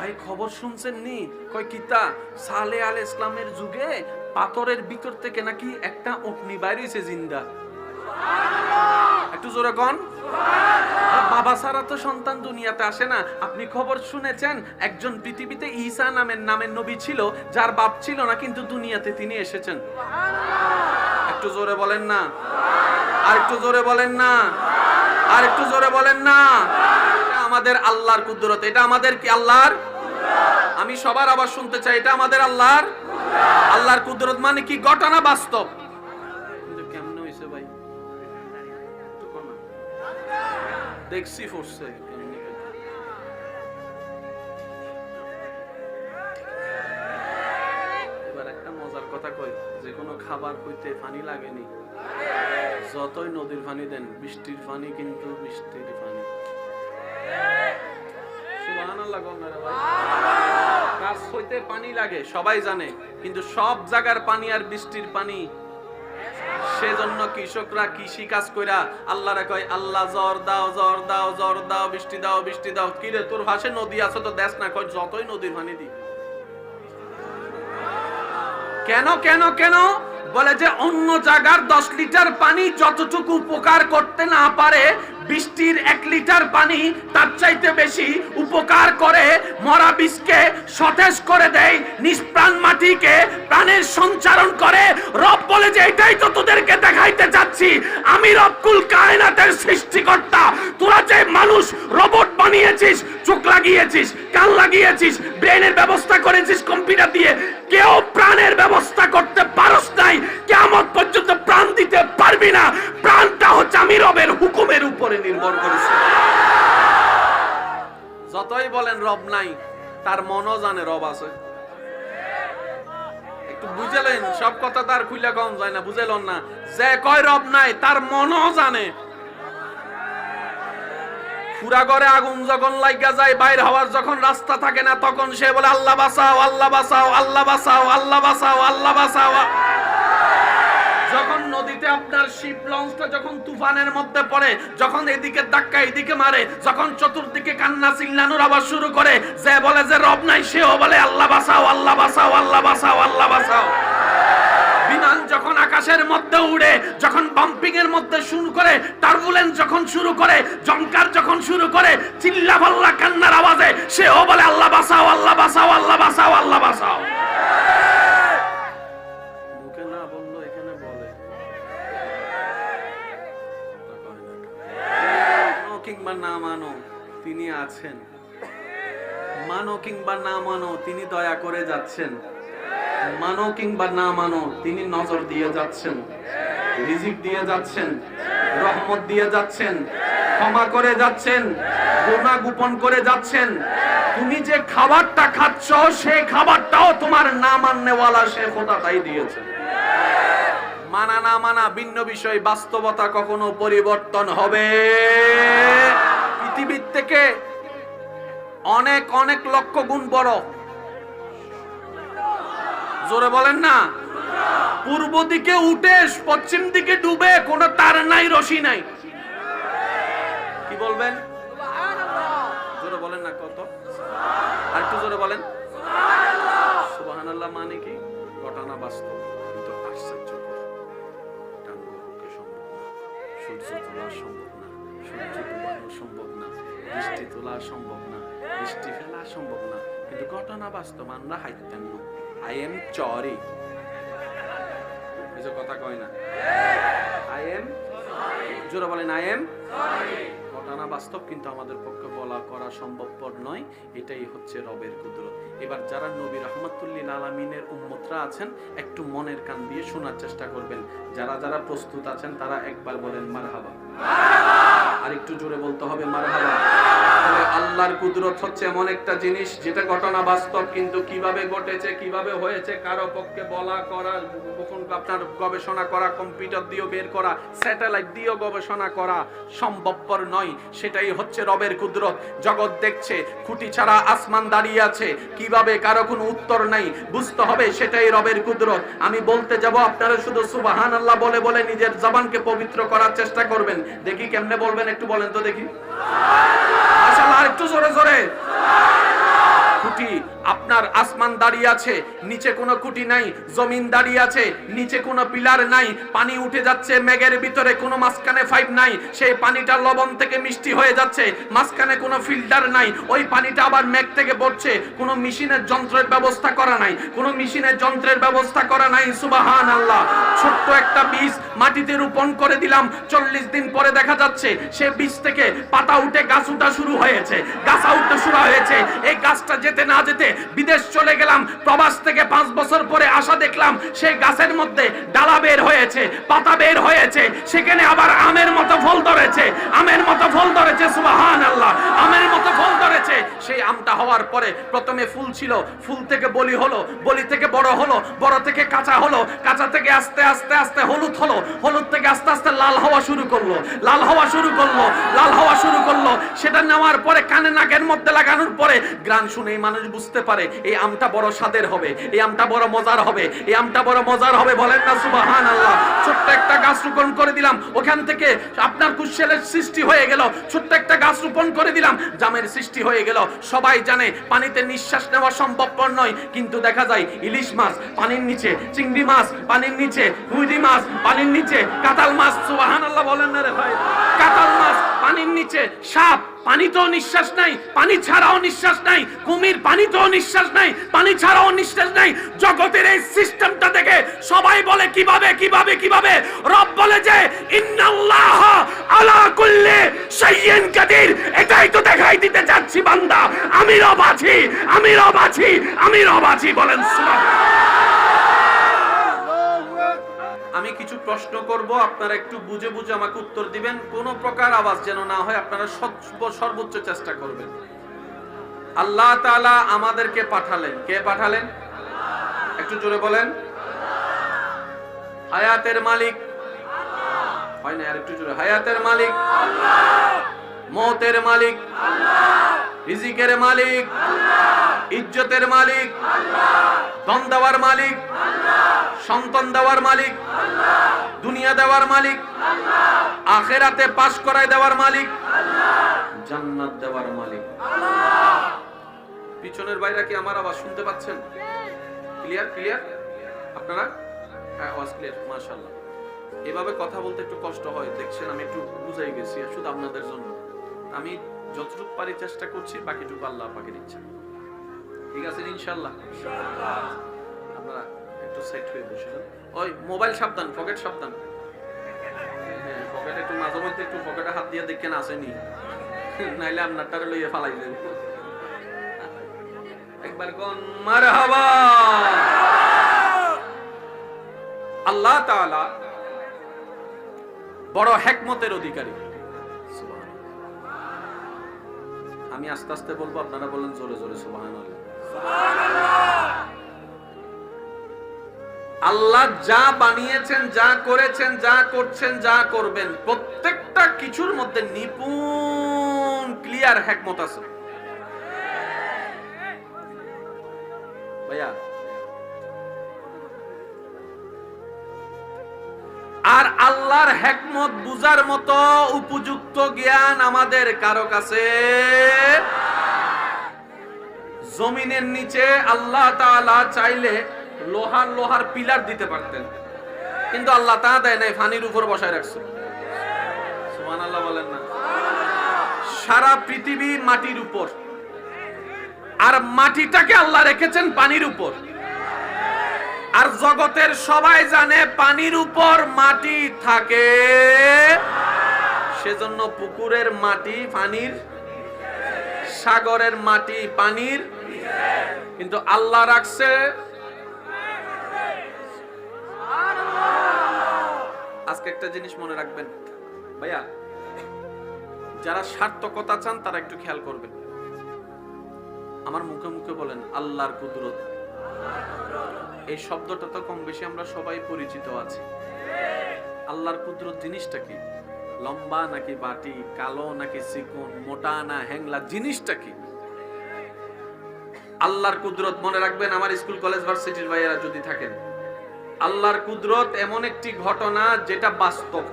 ভাই খবর শুনছেন নি? কয় কিতা সালে আলাইহিস ইসলামের যুগে পাথরের ভিতর থেকে নাকি একটা অগ্নি বাইর হইছে জিন্দা। একটু জোরে কোন সুবহানাল্লাহ। বাবা ছাড়া তো সন্তান দুনিয়াতে আসে না। আপনি খবর শুনেছেন একজন পৃথিবীতে ঈসা নামের নবী ছিল, যার বাপ ছিল না, কিন্তু দুনিয়াতে তিনি এসেছেন। সুবহানাল্লাহ। একটু জোরে বলেন না, আর একটু জোরে বলেন না, আর একটু জোরে বলেন না। এটা আমাদের আল্লাহর কুদরত, এটা আমাদের কি আল্লাহর কুদরত। আমি সবার আবার শুনতে চাই, এটা আমাদের আল্লাহর কুদরত। আল্লাহর কুদরত মানে কি? ঘটনা বাস্তব। কিন্তু কেমনে হইছে ভাই? দেখছি ফোর্সে এবার একটা মজার কথা কই, যে কোনো খাবার হইতে পানি লাগেনি, যতই নদীর পানি দেন, বৃষ্টির পানি কিন্তু বৃষ্টির পানি। সুবহানাল্লাহ। গাছ হইতে পানি লাগে সবাই জানে, কিন্তু সব জায়গার পানি আর বৃষ্টির পানি। সেজন্য কৃষকরা কৃষি কাজ কইরা আল্লাহরে কয়, আল্লাহ জ্বর দাও, জ্বর দাও, জ্বর দাও, বৃষ্টি দাও, বৃষ্টি দাও। কি রে তোর পাশে নদী আছে তো দেশ না? কয় যতই নদীর পানি দি। কেন কেন কেন? বলে যে অন্য জায়গার 10 লিটার পানি যতটুকু উপকার করতে না পারে, বৃষ্টির 1 লিটার পানি তার চাইতে বেশি উপকার করে। মরা বীজকে সতেজ করে দেয়, নিষ্প্রাণ মাটিকে প্রাণের সঞ্চারণ করে। রব বলে যে এটাই তো তোদেরকে দেখাইতে যাচ্ছি, আমি রব্বুল কায়নাতের সৃষ্টিকর্তা। তোরা যে মানুষ রোবট বানিয়েছিস, চোখ লাগিয়েছিস, কান লাগিয়েছিস, ব্রেনের ব্যবস্থা করেছিস কম্পিউটার দিয়ে, কেউ প্রাণের ব্যবস্থা করতে পারস নাই। কিয়ামত পর্যন্ত প্রাণ দিতে পারবি না। প্রাণটা হচ্ছে আমি রবের হুকুমের উপরে নির্ভর করেছে। যতই বলেন রব নাই, তার মনও জানে রব আছে। একটু বুঝলেন? সব কথা তার খুইলা কম যায় না, বুঝলেন না? যে কয় রব নাই, তার মনও জানে। পুরা ঘরে আগুন যখন লাগা যায়, বাইর হওয়ার যখন রাস্তা থাকে না, তখন সে বলে আল্লাহ বাঁচাও, আল্লাহ বাঁচাও, আল্লাহ বাঁচাও, আল্লাহ বাঁচাও, আল্লাহ বাঁচাও। যখন নদীতে আপনার শিপ লঞ্চটা যখন তুফানের মধ্যে পড়ে, যখন এদিকে ধাক্কা এদিকে মারে, যখন চতুর্দিকে কান্না চিল্লানোর আওয়াজ শুরু করে, যে বলে যে রব নাই, সেও বলে আল্লাহ বাঁচাও, আল্লাহ বাঁচাও, আল্লাহ বাঁচাও, আল্লাহ বাঁচাও। বিমান যখন আকাশের মধ্যে উড়ে, যখন বাম্পিং এর মধ্যে শুরু করে, টার্বুলেন্স যখন শুরু করে, জংকার যখন শুরু করে, চিল্লা পাল্লা কান্নার আওয়াজে সেও বলে আল্লাহ বাঁচাও, আল্লাহ বাঁচাও, আল্লাহ বাঁচাও, আল্লাহ বাঁচাও। মুখে না বললো এখানে বলে। মানো কিংবা না মানো, তিনি আছেন। মানো কিংবা না মানো, তিনি দয়া করে যাচ্ছেন। মানো কিংবা না মানো, তিনি নজর দিয়ে যাচ্ছেন, রিজিক দিয়ে যাচ্ছেন, রহমত দিয়ে যাচ্ছেন, ক্ষমা করে যাচ্ছেন, গুনাহ গোপন করে যাচ্ছেন। তুমি যে খাবারটা খাচ্ছ, সেই খাবারটাও তোমার না মাননেওয়ালা সে খোদা তাই দিয়েছেন। মানা না মানা ভিন্ন বিষয়, বাস্তবতা কখনো পরিবর্তন হবে। পৃথিবীর থেকে অনেক অনেক লক্ষ গুণ বড়। জোরে বলেন না। পূর্ব দিকে উঠে পশ্চিম দিকে ডুবে, কোনো তার নাই, রশি নাই। কি বলবেন? জোরে বলেন না। কত? আর একটু জোরে বলেন। সুবহানাল্লাহ। মানে কি? ঘটনা বাস্তব, কিন্তু আশ্চর্যকর। টাঙ্গুর পক্ষে সম্ভব না, সূর্য তোলা সম্ভব না, সূর্য ডুবানো সম্ভব না, বৃষ্টি তোলা সম্ভব না, বৃষ্টি ফেলা সম্ভব না, কিন্তু ঘটনা বাস্তব। আমরা হাইতেন না। I am sorry. এসব কথা কয় না। I am sorry. জোরে বলেন I am sorry. ঘটনা বাস্তব, কিন্তু আমাদের পক্ষে বলা করা সম্ভবপর নয়। এটাই হচ্ছে রবের কুদরত। এবার যারা নবী রাহমাতুল্লিল আলামিনের উম্মতরা আছেন, একটু মনের কান দিয়ে শোনার চেষ্টা করবেন। যারা যারা প্রস্তুত আছেন তারা একবার বলেন মারহাবা। আর একটু জোরে বলতে হবে মারহাবা। আল্লাহর কুদরত হচ্ছে এমন একটা জিনিস যেটা ঘটনা বাস্তব, কিন্তু কিভাবে ঘটেছে, কিভাবে হয়েছে, কারো পক্ষে বলা করা, আপনার গবেষণা করা, কম্পিউটার দিয়ে বের করা, স্যাটেলাইট দিয়ে গবেষণা করা সম্ভবপর নয়। সেটাই হচ্ছে রবের কুদরত। জগৎ দেখছে, খুঁটি ছাড়া আসমান দাঁড়িয়ে আছে, কিভাবে, কারো কোনো উত্তর নাই। বুঝতে হবে সেটাই রবের কুদরত। আমি বলতে যাব, আপনারা শুধু সুবহানাল্লাহ বলে বলে নিজের জবানকে পবিত্র করার চেষ্টা করবেন। দেখি কেমনে বলবেন, একটু বলেন তো দেখি। আচ্ছা, আর একটু জোরে জোরে। খুঁটি আপনার আসমান দাঁড়িয়ে আছে, নিচে কোনো খুঁটি নাই, জমিন দাঁড়িয়ে আছে, নিচে কোনো পিলার নাই, পানি উঠে যাচ্ছে মেঘের ভিতরে, কোনো মাঝখানে পাইপ নাই, সেই পানিটা লবণ থেকে মিষ্টি হয়ে যাচ্ছে, মাঝখানে কোনো ফিল্টার নাই, ওই পানিটা আবার মেঘ থেকে পড়ছে, কোনো মেশিনের যন্ত্রের ব্যবস্থা করা নাই, কোনো মেশিনের যন্ত্রের ব্যবস্থা করা নাই। সুবহানাল্লাহ। ছোট্ট একটা বীজ মাটিতে রোপণ করে দিলাম, 40 দিন পরে দেখা যাচ্ছে সে বীজ থেকে পাতা উঠে গাছ উঠা শুরু হয়েছে, গাছ উঠতে শুরু হয়েছে। এই গাছটা যেতে না যেতে বিদেশ চলে গেলাম, প্রবাস থেকে 5 বছর পরে আসা দেখলাম সেই গাছের মধ্যে ডালা বের হয়েছে, পাতা বের হয়েছে, সেখানে আবার আমের মতো ফল ধরেছে, আমের মতো ফল ধরেছে। সুবহানাল্লাহ। আমের মতো ফল ধরেছে। সেই আমটা হওয়ার পরে প্রথমে ফুল ছিল, ফুল থেকে বলি হলো, বলি থেকে বড় হলো, বড় থেকে কাঁচা হলো, কাঁচা থেকে আস্তে আস্তে আস্তে হলুদ হলো, হলুদ থেকে আস্তে আস্তে লাল হওয়া শুরু করলো, লাল হওয়া শুরু করলো, লাল হওয়া শুরু করলো। সেটা নেওয়ার পরে কানে নাকের মধ্যে লাগানোর পরে গ্রান শুনেই মানুষ বুঝতে পারে এই আমটা বড় স্বাদের হবে, এই আমটা বড় মজার হবে, এই আমটা বড় মজার হবে। বলেন না সুবহানাল্লাহ। ছোট্ট একটা গাছ রোপণ করে দিলাম, ওখান থেকে আপনার কুশলের সৃষ্টি হয়ে গেল। ছোট্ট একটা গাছ রোপণ করে দিলাম, জামের সৃষ্টি হয়ে গেল। সবাই জানে পানিতে নিঃশ্বাস নেওয়া সম্ভবপর নয়, কিন্তু দেখা যায় ইলিশ মাছ পানির নিচে, চিংড়ি মাছ পানির নিচে, হুইডি মাছ পানির নিচে, কাঁঠাল মাছ, সুবহানাল্লাহ বলেন না রে ভাই, কাঁঠাল মাছ পানির নিচে, সাপ পানিতেও নিঃশ্বাস নাই, পানি ছাড়াও নিঃশ্বাস নাই, কুমির পানিতেও নিঃশ্বাস নাই, পানি ছাড়াও নিঃশ্বাস নাই। জগতের এই সিস্টেমটা দেখে সবাই বলে কিভাবে কিভাবে কিভাবে? রব বলে যে ইন্নাল্লাহ আলা কুল্লি শাইইন কাদির। এটাই তো দেখাই দিতে যাচ্ছি বান্দা, আমি রব আছি, আমি রব আছি, আমি রব আছি। বলেন সুবহানাল্লাহ। আমি কিছু প্রশ্ন করব, আপনারা একটু বুঝে বুঝে আমাকে উত্তর দিবেন, কোন প্রকার আওয়াজ যেন না হয়, আপনারা সর্বোচ্চ চেষ্টা করবেন। আল্লাহ তাআলা আমাদেরকে পাঠালেন, কে পাঠালেন? একটু জোরে বলেন। হায়াতের মালিক আল্লাহ। হয় না, আর একটু জোরে। হায়াতের মালিক আল্লাহ, মওতের মালিক আল্লাহ, রিজিকের মালিক আল্লাহ, ইজ্জতের মালিক আল্লাহ, ধন দেওয়ার মালিক আল্লাহ, সন্তান দেওয়ার মালিক আল্লাহ, দুনিয়া দেওয়ার মালিক আল্লাহ, আখিরাতে পাশ করায় দেওয়ার মালিক আল্লাহ, জান্নাত দেওয়ার মালিক আল্লাহ। পিছনের বাইরে কি আমার আওয়াজ শুনতে পাচ্ছেন? Clear clear? আপনারা? হ্যাঁ, আওয়াজ ক্লিয়ার, মাশাআল্লাহ। এভাবে কথা বলতে একটু কষ্ট হয়, দেখছেন আমি একটু বুঝাই গেছি শুধু আপনাদের জন্য। আমি যতটুকু পারি চেষ্টা করছি, বাকিটুকু আল্লাহ পাকের ইচ্ছা। ঠিক আছে ইনশাআল্লাহ? ইনশাআল্লাহ। আপনারা একটু সেট হয়ে বসেন। ওই মোবাইল সাবধান, পকেট সাবধান। হ্যাঁ, পকেটে একটু মাঝে মধ্যে একটু পকেটে হাত দিয়ে দেখেন আসেনি, নাইলে আপনারটারে লইয়ে ফালাই দেব। একবার কোন মারহাবা। আল্লাহ তাআলা বড় হিকমতের অধিকারী। আমি আস্তে আস্তে বলবো, আপনারা বলেন জোরে জোরে সুবহানাল্লাহ। আল্লাহ যা বানিয়েছেন, যা করেছেন, যা করছেন, যা করবেন, প্রত্যেকটা কিছুর মধ্যে নিপুণ ক্লিয়ার হিকমত আছে। ভাইয়া, আর আল্লাহর হিকমত বুঝার মতো উপযুক্ত জ্ঞান আমাদের কারো কাছে। জমিনের নিচে আল্লাহ তাআলা চাইলে লোহার পিলার দিতে পারতেন, কিন্তু আল্লাহ তা দেয় নাই, পানির উপর বসায় রাখছে। সুবহানাল্লাহ বলেন না? সারা পৃথিবী মাটির উপর, আর মাটিটাকে আল্লাহ রেখেছেন পানির উপর। আর জগতের সবাই জানে পানির উপর মাটি থাকে, সেজন্য পুকুরের মাটি পানির, সাগরের মাটি পানির, কিন্তু আল্লাহ রাখছে। আজকে একটা জিনিস মনে রাখবেন ভাইয়া, যারা সার্থকতা চান তারা একটু খেয়াল করবেন। আমার মুখে মুখে বলেন আল্লাহর কুদরত। এই শব্দটা তো কম বেশি আমরা সবাই পরিচিত আছি। আল্লাহর কুদরত জিনিসটা কি? লম্বা নাকি বাটি, কালো নাকি চিকন, মোটা না হ্যাংলা, জিনিসটা কি? আল্লাহর কুদরত মনে রাখবেন। আমার স্কুল কলেজ ভার্সিটির ভাইয়েরা যদি থাকেন, আল্লাহর কুদরত এমন একটি ঘটনা যেটা বাস্তব,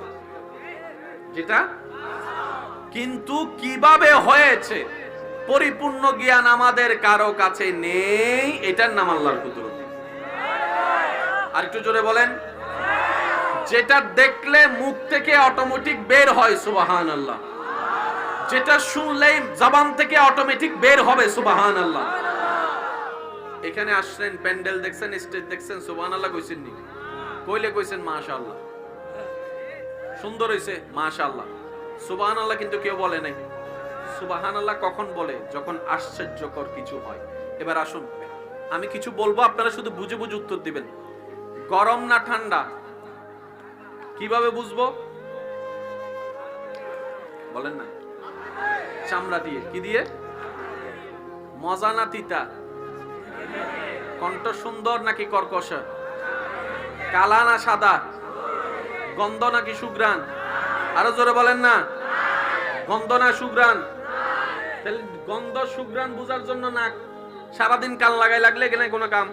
যেটা কিন্তু কিভাবে হয়েছে পরিপূর্ণ জ্ঞান আমাদের কারো কাছে নেই, এটার নাম আল্লাহর কুদরত। আর একটু জোরে বলেন। যেটা দেখলে মুখ থেকে অটোমেটিক বের হয় সুবহানাল্লাহ, যেটা শুনলেই জবান থেকে অটোমেটিক বের হবে সুবহানাল্লাহ। এখানে আসছেন, প্যান্ডেল দেখছেন, স্টেজ দেখছেন, সুবহানাল্লাহ কইছেন নি? কইলে কইছেন মাশাআল্লাহ, সুন্দর হইছে মাশাআল্লাহ, সুবহানাল্লাহ কিন্তু কেউ বলে নাই। সুবহানাল্লাহ কখন বলে? যখন আশ্চর্যকর কিছু হয়। এবার আসুন, আমি কিছু বলবো, আপনারা শুধু বুঝে বুঝে উত্তর দিবেন। গরম না ঠান্ডা কিভাবে বুঝবো? বলেন না। চামড়া দিয়ে। কি দিয়ে? মজা না তিতা? কণ্ঠ সুন্দর নাকি কর্কশ? কালা না সাদা? গন্ধ নাকি সুঘ্রাণ? আরো জোরে বলেন না। গন্ধ না সুঘ্রাণ? তাহলে গন্ধ সুঘ্রাণ বুঝার জন্য নাক সারাদিন কান লাগাই লাগলে এখানে কোনো কাম?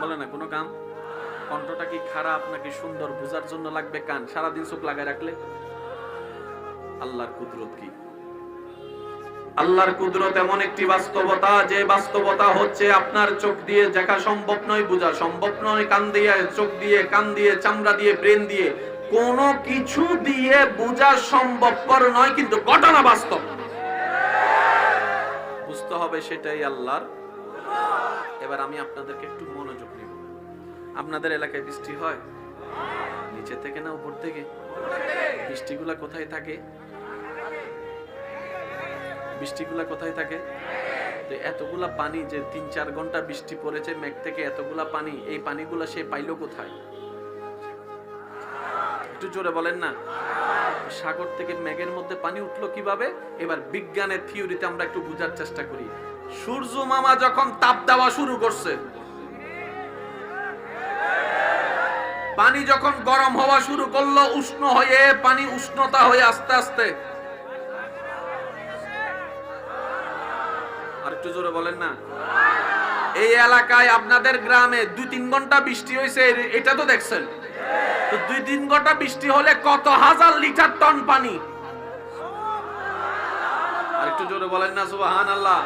বলে না কোনো কাম। কণ্ঠটা কি খারাপ নাকি সুন্দর বুঝার জন্য লাগবে কান, সারাদিন চোখ লাগাই রাখলে? আল্লাহর কুদরত কি? আল্লাহর কুদরত এমন একটি বাস্তবতা, যে বাস্তবতা হচ্ছে আপনার চোখ দিয়ে দেখা সম্ভব নয়, বোঝা সম্ভব নয়, কান দিয়ে, চোখ দিয়ে, কান দিয়ে, চামড়া দিয়ে, ব্রেন দিয়ে, কোনো কিছু দিয়ে বোঝা সম্ভবপর নয়, কিন্তু ঘটনা বাস্তব। বুঝতে হবে সেটাই আল্লাহর। এবার আমি আপনাদেরকে একটু মনোযোগ নিব। আপনাদের এলাকায় বৃষ্টি হয়? নিচে থেকে না উপর থেকে? বৃষ্টিগুলা কোথায় থাকে? বৃষ্টিগুলা কোথায় থাকে? তো এতগুলা পানি যে ৩-৪ ঘন্টা বৃষ্টি পড়েছে মেঘ থেকে, এতগুলা পানি, এই পানিগুলা সে পাইলো কোথায়? একটু জোরে বলেন না। সাগর থেকে মেঘের মধ্যে পানি উঠলো কিভাবে? এবার বিজ্ঞানের থিওরিতে আমরা একটু বোঝার চেষ্টা করি। সূর্য মামা যখন তাপ দেওয়া শুরু করছে, পানি যখন গরম হওয়া শুরু করলো, উষ্ণ হয়ে পানি উষ্ণতা হয়ে আস্তে আস্তে, আর একটু জোরে বলেন না। এই এলাকায় আপনাদের গ্রামে 2-3 ঘন্টা বৃষ্টি হয়েছে, এটা তো দেখছেন। তো 2-3 ঘন্টা বৃষ্টি হলে কত হাজার লিটার টন পানি? আর একটু জোরে বলেন না সুবহানাল্লাহ।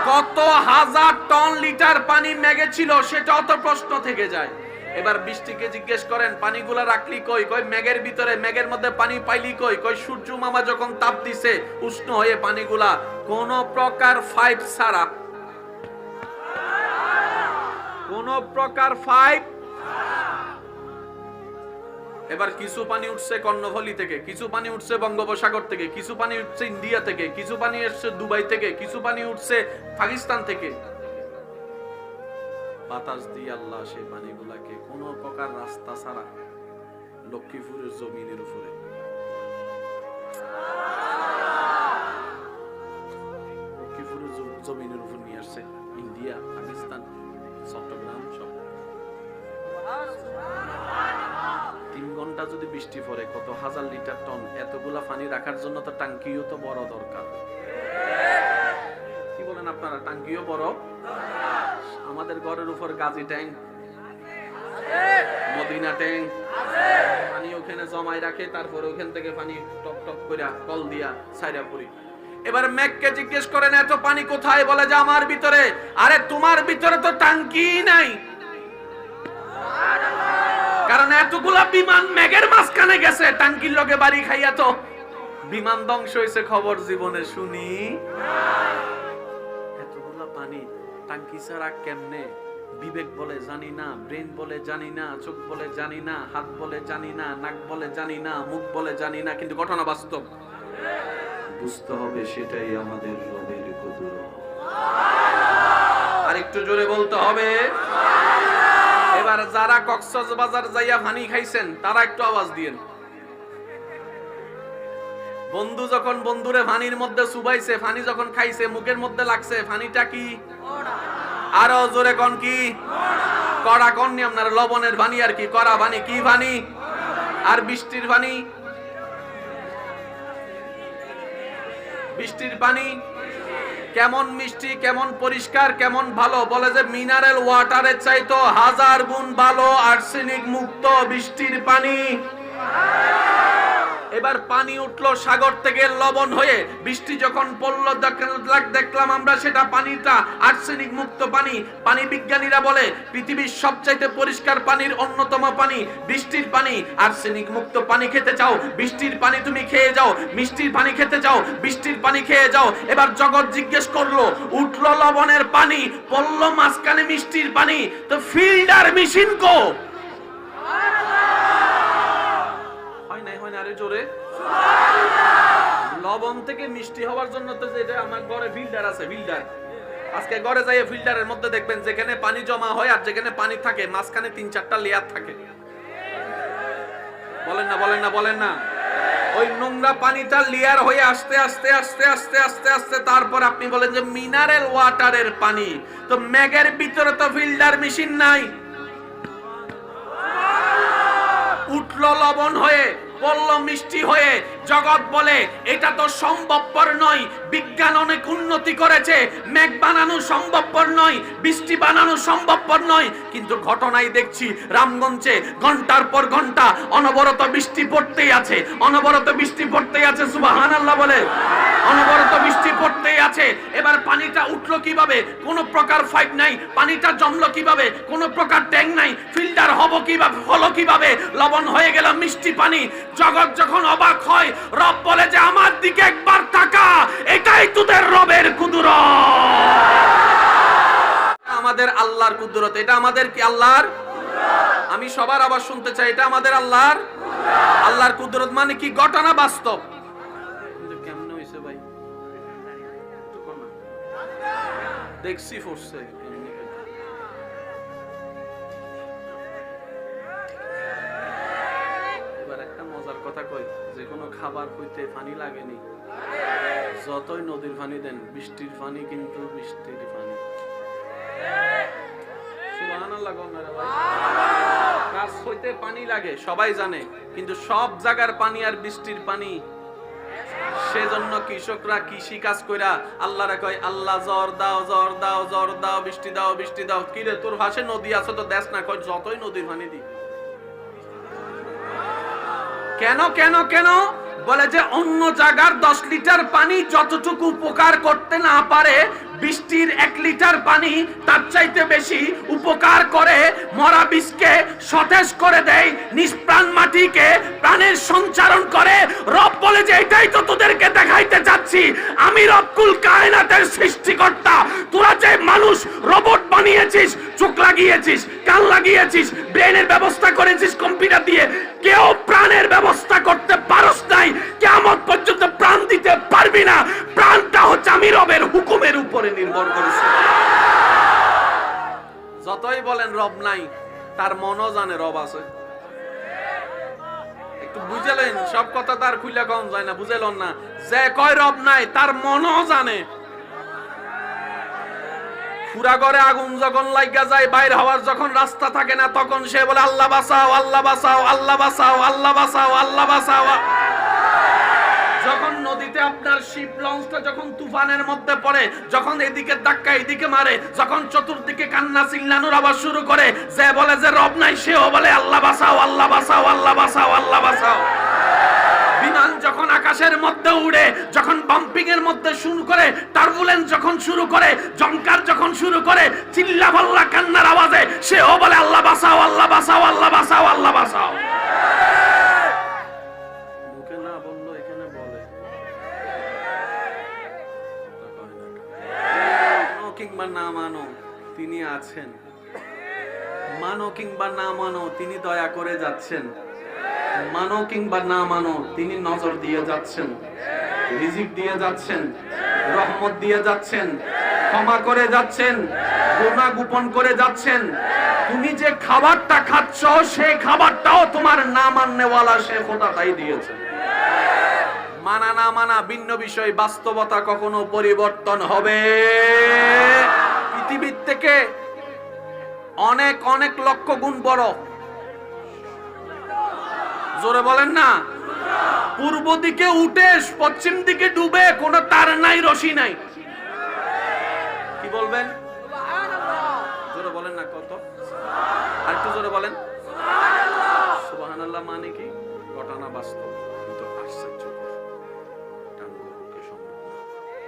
কত হাজার টন লিটার পানি মেঘে ছিল, সেটাও তো প্রশ্ন থেকে যায়। এবার বৃষ্টিকে জিজ্ঞেস করেন পানিগুলা রাখলি কই? কই মেঘের ভিতরে, মেঘের মধ্যে পানি পাইলি কই? কই সূর্য মামা যখন তাপ দিছে উষ্ণ হয়ে পানিগুলা, কোন প্রকার পাইপ ছাড়া, কোন প্রকার পাইপ। এবার কিছু পানি উঠছে কর্ণফুলী থেকে, কিছু পানি উঠছে বঙ্গোপসাগর থেকে, কিছু পানি উঠছে ইন্ডিয়া থেকে, কিছু পানি এসছে দুবাই থেকে, কিছু পানি উঠছে পাকিস্তান থেকে। বাতাস দিয়ে আল্লাহ সেই পানিগুলাকে কোন প্রকার রাস্তা ছাড়া লক্ষ্মীপুরের জমিনের উপরে, লক্ষ্মীপুরের জমিনের উপর নিয়ে আসছে। ইন্ডিয়া, পাকিস্তান, চট্টগ্রাম সব। 3 ঘন্টা যদি বৃষ্টি পড়ে কত হাজার লিটার টন, এতগুলা পানি রাখার জন্য তো টাঙ্কিও তো বড় দরকার। কি বলেন আপনারা? টাঙ্কিও বড়। আমাদের ঘরের উপর গাজী ট্যাঙ্ক, মদিনা ট্যাঙ্ক, পানি ওখানে জমাই রাখে, তারপরে ওখান থেকে পানি টপ টপ করে কল দিয়া ছাইরা পড়ি। এবার মেঘকে জিজ্ঞেস করেন এত পানি কোথায়? বলে যে আমার ভিতরে। আরে তোমার ভিতরে তো টাঙ্কি নাই, কারণ এতগুলা বিমান মেঘের মাঝখানে গেছে, টাঙ্কির লগে বাড়ি খাইয়া তো বিমান ধ্বংস হয়েছে খবর জীবনে শুনি। এতগুলা পানি টাঙ্কি ছাড়া কেমনে? বিবেক বলে জানি না, ব্রেন বলে জানি না, চোখ বলে জানি না, হাত বলে জানি না, নাক বলে জানি না, মুখ বলে জানি না, কিন্তু ঘটনা বাস্তব। বুঝতে হবে সেটাই আমাদের রবের কুদরত। আর একটু জোরে বলতে হবে। এবার যারা কক্সবাজার যাইয়া পানি খাইছেন তারা একটু আওয়াজ দিয়েন। বন্ধু যখন বন্ধুরে পানির মধ্যে চুবাইছে, পানি যখন খাইছে, মুখের মধ্যে লাগছে, পানিটা কি? আরো জোরে কোন কি? কড়া কোন নি আপনার? লবণের পানি আর কি? কড়া পানি। কি পানি? আর বৃষ্টির পানি? বৃষ্টির পানি কেমন মিষ্টি, কেমন পরিষ্কার, কেমন ভালো। বলে যে মিনারেল ওয়াটারের চাইতো 1000 গুণ ভালো আর্সেনিক মুক্ত বৃষ্টির পানি। এবার পানি উঠলো সাগর থেকে লবণ হয়ে, বৃষ্টি যখন পড়লো দেখলাম আমরা সেটা পানিটা আর্সেনিক মুক্ত পানি। পানি বিজ্ঞানীরা বলে পৃথিবীর সবচাইতে পরিষ্কার পানির অন্যতম পানি বৃষ্টির পানি। আর্সেনিক মুক্ত পানি খেতে চাও, বৃষ্টির পানি তুমি খেয়ে যাও। মিষ্টির পানি খেতে চাও, বৃষ্টির পানি খেয়ে যাও। এবার জগৎ জিজ্ঞেস করলো, উঠলো লবণের পানি, পড়লো মাঝখানে মিষ্টির পানি, তো ফিল্টার মেশিন কো? হয় না আরে জোরে লবণ থেকে মিষ্টি হওয়ার জন্য তো যেটা আমার ঘরে ফিল্টার আছে, ফিল্টার আজকে ঘরে যাই ফিল্টারের মধ্যে দেখবেন যেখানে পানি জমা হয় আর যেখানে পানি থাকে মাঝখানে 3-4টা লেয়ার থাকে। বলেন না ওই নোংরা পানিটা লেয়ার হয়ে আস্তে আস্তে আস্তে আস্তে আস্তে আস্তে তারপর আপনি বলেন যে মিনারেল ওয়াটারের পানি। তো ম্যাগের ভিতরে তো ফিল্টার মেশিন নাই, উঠলো লবণ হয়ে পড়লো মিষ্টি হয়ে। জগৎ বলে এটা তো সম্ভবপর নয়, বিজ্ঞান অনেক উন্নতি করেছে, মেঘ বানানো সম্ভবপর নয়, বৃষ্টি বানানো সম্ভবপর নয়। কিন্তু ঘটনায় দেখছি রামগঞ্জে ঘন্টার পর ঘন্টা অনবরত বৃষ্টি পড়তেই আছে, অনবরত বৃষ্টি পড়তেই আছে। সুবহানাল্লাহ বলে, অনবরত বৃষ্টি পড়তেই আছে। এবার পানিটা উঠলো কিভাবে? কোনো প্রকার পাইপ নাই। পানিটা জমলো কিভাবে? কোনো প্রকার ট্যাঙ্ক নাই। ফিল্টার হলো কিভাবে? লবণ হয়ে গেল মিষ্টি পানি। জগৎ যখন অবাক হয়, রব বলে যে আমার দিকে একবার তাকা, এটাই তোদের রবের কুদরত। আমাদের আল্লাহর কুদরত, এটা আমাদের কি আল্লাহর? আমি সবার আবার শুনতে চাই, এটা আমাদের আল্লাহর কুদরত। মানে কি? ঘটনা বাস্তব। কিন্তু কেমনে হইছে ভাই? দেখছি ফোর্সে কথা কই, যে কোনো খাবার হইতে পানি লাগেনি, যতই নদীর পানি দেন, বৃষ্টির পানি কিন্তু বৃষ্টির পানি। সুবহানাল্লাহ গঙ্গারা ভাই, কাজ হইতে পানি লাগে সবাই জানে, কিন্তু সব জায়গার পানি আর বৃষ্টির পানি। সেজন্য কৃষকরা কৃষি কাজ কইরা আল্লাহরে কয়, আল্লাহ জ্বর দাও, জ্বর দাও, জ্বর দাও, বৃষ্টি দাও, বৃষ্টি দাও। কি রে তোর ভাষে নদী আছে তো দেশ না? কয় যতই নদীর পানি দি। কেন বলে যে অন্য জায়গার 10 লিটার পানি যতটুকু উপকার করতে না পারে, বৃষ্টির 1 লিটার পানি তার চাইতে বেশি উপকার করে। মরা বীজকে সতেজ করে দেয়, নিষ্প্রাণ মাটিকে প্রাণের সঞ্চারণ করে। রব বলে যে এটাই তো তোদেরকে দেখাইতে যাচ্ছি, আমি রব্বুল কায়নাতের সৃষ্টিকর্তা। তোরা যে মানুষ রোবট বানিয়েছিস, চোখ লাগিয়েছিস, কান লাগিয়েছিস, ব্রেনের ব্যবস্থা করেছিস কম্পিউটার দিয়ে, কেউ প্রাণের ব্যবস্থা করতে পারস নাই। কিয়ামত পর্যন্ত প্রাণ দিতে পারবি না। প্রাণটা হচ্ছে আমি রবের হুকুমের উপরে নির্ভর করেছে। যতই বলেন রব নাই, তার মনও জানে রব আছে। একটু বুঝলেন? সব কথা তার খুলে কম যায় না, বুঝলেন না? যে কয় রব নাই, তার মনও জানে। পুরা ঘরে আগুন যখন লাগা যায়, বাইর হওয়ার যখন রাস্তা থাকে না, তখন সে বলে আল্লাহ বাঁচাও, আল্লাহ বাঁচাও, আল্লাহ বাঁচাও, আল্লাহ বাঁচাও, আল্লাহ বাঁচাও। যখন নদীতে আপনার শিপ লঞ্চটা যখন তুফানের মধ্যে পড়ে, যখন এদিকে ধাক্কা এদিকে মারে, যখন চতুর্দিকে কান্না চিল্লানোর আওয়াজ শুরু করে, যে বলে যে রব নাই, সেও বলে আল্লাহ বাঁচাও, আল্লাহ বাঁচাও, আল্লাহ বাঁচাও, আল্লাহ বাঁচাও। বিমান যখন আকাশের মধ্যে উড়ে, যখন বাম্পিং এর মধ্যে শুরু করে, টার্বুলেন্স যখন শুরু করে, জংকার যখন শুরু করে, চিল্লা পাল্লা কান্নার আওয়াজে সেও বলে আল্লাহ বাঁচাও, আল্লাহ বাঁচাও, আল্লাহ বাঁচাও, আল্লাহ বাঁচাও। মুখে না বললো এখানে বলে। মানো কিংবা না মানো, তিনি আছেন। মানো কিংবা না মানো, তিনি দয়া করে যাচ্ছেন। মানো কিংবা না মানো, তিনি নজর দিয়ে যাচ্ছেন, রিজিক দিয়ে যাচ্ছেন, রহমত দিয়ে যাচ্ছেন, ক্ষমা করে যাচ্ছেন, গুনাহ গোপন করে যাচ্ছেন। তুমি যে খাবারটা খাচ্ছ, সেই খাবারটাও তোমার না মাননেওয়ালা সে খোদা তাই দিয়েছেন। মানা না মানা ভিন্ন বিষয়, বাস্তবতা কখনো পরিবর্তন হবে। পৃথিবীর থেকে অনেক অনেক লক্ষ গুণ বড়। জোরে বলেন না। পূর্ব দিকে উঠে পশ্চিম দিকে ডুবে, কোনো তার নাই, রশি নাই। কি বলবেন? জোরে বলেন না। কত? আরেকটু জোরে বলেন। সুবহানাল্লাহ মানে কি? ঘটনা বাস্তব। কিন্তু আশ্চর্যকর। টাঙ্গ পক্ষে সম্ভব না,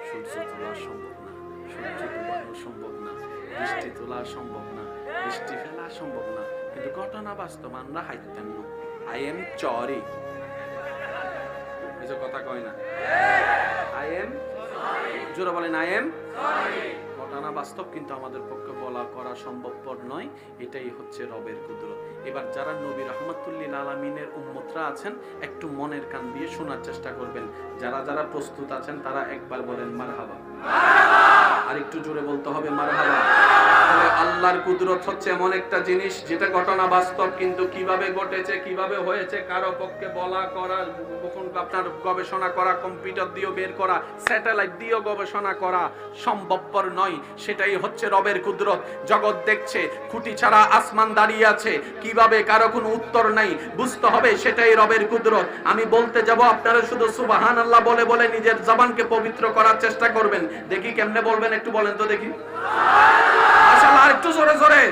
সূর্য তোলা সম্ভব না, সূর্য ডুবানো সম্ভব না, বৃষ্টি তোলা সম্ভব না, বৃষ্টি ফেলা সম্ভব না, কিন্তু ঘটনা বাস্তব। আমরা হাইতেন আই এম চরি, এসব কথা কয় না। আই এম, জোরে বলেন আই এম। ঘটনা বাস্তব, কিন্তু আমাদের পক্ষে বলা করা সম্ভবপর নয়। এটাই হচ্ছে রবের কুদরত। এবার যারা নবী রাহমাতুল্লিল আলামিনের উম্মতরা আছেন, একটু মনের কান দিয়ে শোনার চেষ্টা করবেন। যারা যারা প্রস্তুত আছেন তারা একবার বলেন মারহাবা। আর একটু জোরে বলতে হবে মারহাবা। তাহলে আল্লাহর কুদরত হচ্ছে এমন একটা জিনিস যেটা ঘটনা বাস্তব, কিন্তু কিভাবে ঘটেছে, কিভাবে হয়েছে, কারো পক্ষে বলা করা, আপনার গবেষণা করা, কম্পিউটার দিয়ে বের করা, স্যাটেলাইট দিয়ে গবেষণা করা সম্ভবপর নয়। সেটাই হচ্ছে রবের কুদরত। জগৎ দেখছে খুঁটি ছাড়া আসমান দাঁড়িয়ে আছে, কিভাবে, কারো কোনো উত্তর নাই। বুঝতে হবে সেটাই রবের কুদরত। আমি বলতে যাব, আপনারা শুধু সুবহানাল্লাহ বলে বলে নিজের জবানকে পবিত্র করার চেষ্টা করবেন। দেখি কেমনে বলবেন, একটু বলেন তো দেখি। মাশাআল্লাহ, আর একটু জোরে জোরে।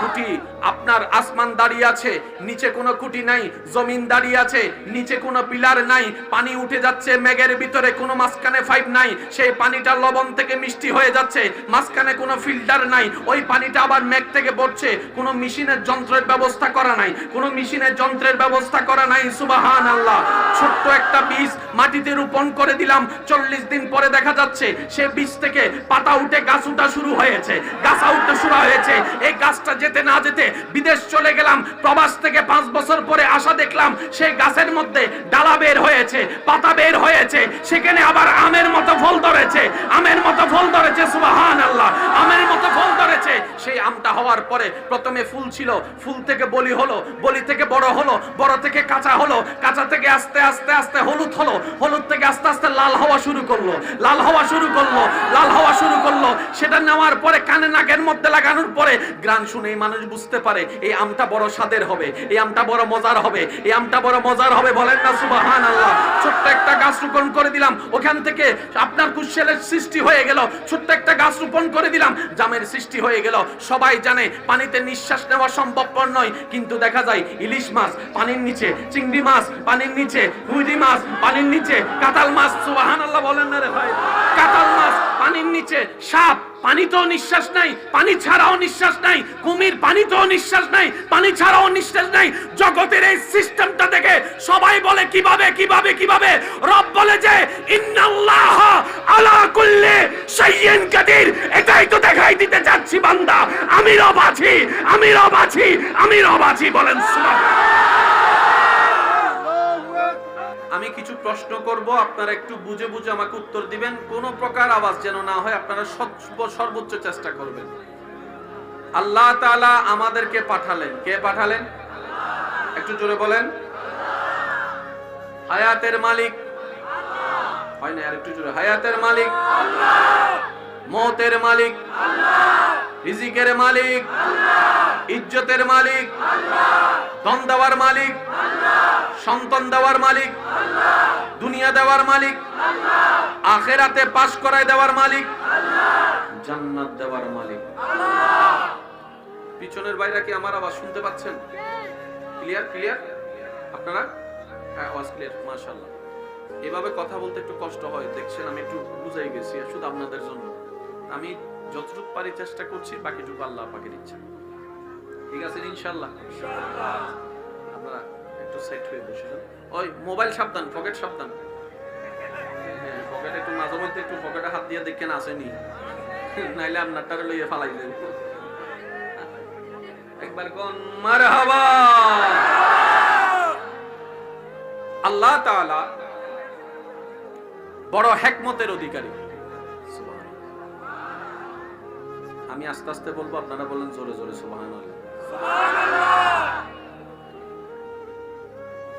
খুঁটি, আপনার আসমান দাঁড়িয়ে আছে, নিচে কোনো খুঁটি নাই। জমিন দাঁড়িয়ে আছে, নিচে কোনো পিলার নাই। পানি উঠে যাচ্ছে মেঘের ভিতরে, কোনো মাঝখানে পাইপ নাই। সেই পানিটা লবণ থেকে মিষ্টি হয়ে যাচ্ছে, মাঝখানে কোনো ফিল্টার নাই। ওই পানিটা আবার মেঘ থেকে পড়ছে, কোনো মেশিনের যন্ত্রের ব্যবস্থা করা নাই, কোনো মেশিনের যন্ত্রের ব্যবস্থা করা নাই। সুবহানাল্লাহ। ছোট্ট একটা বীজ মাটিতে রোপণ করে দিলাম, 40 দিন পরে দেখা যাচ্ছে সে বীজ থেকে পাতা উঠে গাছ উঠা শুরু হয়েছে, গাছ উঠতে শুরু হয়েছে। এই গাছটা যেতে না যেতে বিদেশ চলে গেলাম, প্রবাস থেকে 5 বছর পরে আসা দেখলাম সেই গাছের মধ্যে ডালা বের হয়েছে, পাতা বের হয়েছে, সেখানে আবার আমের মতো ফল ধরেছে, আমের মতো ফল ধরেছে। সুবহানাল্লাহ, আমের মতো ফল ধরেছে। সেই আমটা হওয়ার পরে প্রথমে ফুল ছিল, ফুল থেকে বলি হলো, বলি থেকে বড় হলো, বড় থেকে কাঁচা হলো, কাঁচা থেকে আস্তে আস্তে আস্তে হলুদ হলো, হলুদ থেকে আস্তে আস্তে লাল হওয়া শুরু করলো, লাল হওয়া শুরু করলো, লাল হওয়া শুরু করলো। সেটা নেওয়ার পরে কানে নাকের মধ্যে লাগানোর পরে গ্রান শুনেই মানুষ বুঝতে পারে এই আমটা বড় স্বাদের হবে, এই আমটা বড় মজার হবে, এই আমটা বড় মজার হবে। বলেন না সুবহানাল্লাহ। ছোট্ট একটা গাছ রোপণ করে দিলাম, ওখান থেকে আপনার কুশলের সৃষ্টি হয়ে গেল। ছোট্ট একটা গাছ রোপণ করে দিলাম, জামের সৃষ্টি হয়ে গেল। সবাই জানে পানিতে নিঃশ্বাস নেওয়া সম্ভবপর নয়, কিন্তু দেখা যায় ইলিশ মাছ পানির নিচে, চিংড়ি মাছ পানির নিচে, হুইডি মাছ পানির নিচে, কাঁঠাল মাছ, সুবহানাল্লাহ বলেন না রে ভাই, কাঁঠাল মাছ পানির নিচে, সাপ পানিতেও নিঃশ্বাস নাই, পানি ছাড়াও নিঃশ্বাস নাই, কুমির পানিতেও নিঃশ্বাস নাই, পানি ছাড়াও নিঃশ্বাস নাই। জগতের এই সিস্টেমটা দেখে সবাই বলে কিভাবে কিভাবে কিভাবে। রব বলে যে ইন্নাল্লাহ আলা কুল্লি শাইইন কাদির। এটাই তো দেখাই দিতে যাচ্ছি বান্দা, আমি রব আছি, আমি রব আছি, আমি রব আছি। বলেন সুবহানাল্লাহ। আমি কিছু প্রশ্ন করব, আপনারা একটু বুঝে বুঝে আমাকে উত্তর দিবেন। কোন প্রকার আওয়াজ যেন না হয়, আপনারা সর্বোচ্চ চেষ্টা করবেন। আল্লাহ তাআলা আমাদেরকে পাঠালেন, কে পাঠালেন? একটু জোরে বলেন। হায়াতের মালিক হয় না, আর একটু জোরে। হায়াতের মালিক আল্লাহ, মওতের মালিক আল্লাহ, রিজিকের মালিক আল্লাহ, ইজ্জতের মালিক আল্লাহ, ধন দেওয়ার মালিক আল্লাহ, সন্তান দেওয়ার মালিক আল্লাহ, দুনিয়া দেওয়ার মালিক আল্লাহ, আখিরাতে পাশ করায় দেওয়ার মালিক আল্লাহ, জান্নাত দেওয়ার মালিক আল্লাহ। পিছনের বাইরে কি আমার আওয়াজ শুনতে পাচ্ছেন? Clear clear? আপনারা? হ্যাঁ, আওয়াজ ক্লিয়ার, মাশাআল্লাহ। এভাবে কথা বলতে একটু কষ্ট হয়, দেখছেন আমি একটু বুঝাই গেছি, শুধু আপনাদের জন্য। আমি যতটুকু পারি চেষ্টা করছি, বাকিটুকু আল্লাহ পাকের ইচ্ছা। ঠিক আছে ইনশাআল্লাহ? আপনারা একটু সেট হয়ে বসেন। ওই মোবাইল সাবধান, পকেট সাবধান। হ্যাঁ, পকেটে একটু মাঝে মধ্যে একটু পকেটে হাত দিয়ে দেখেন আসেনি, নাইলে আপনারটারে লইয়ে ফালাই দেন। একবার কোন মারহাবা। আল্লাহ তাআলা বড় হিকমতের অধিকারী। আমি আস্তে আস্তে বলবো, আপনারা বলেন জোরে জোরে সুবহানাল্লাহ।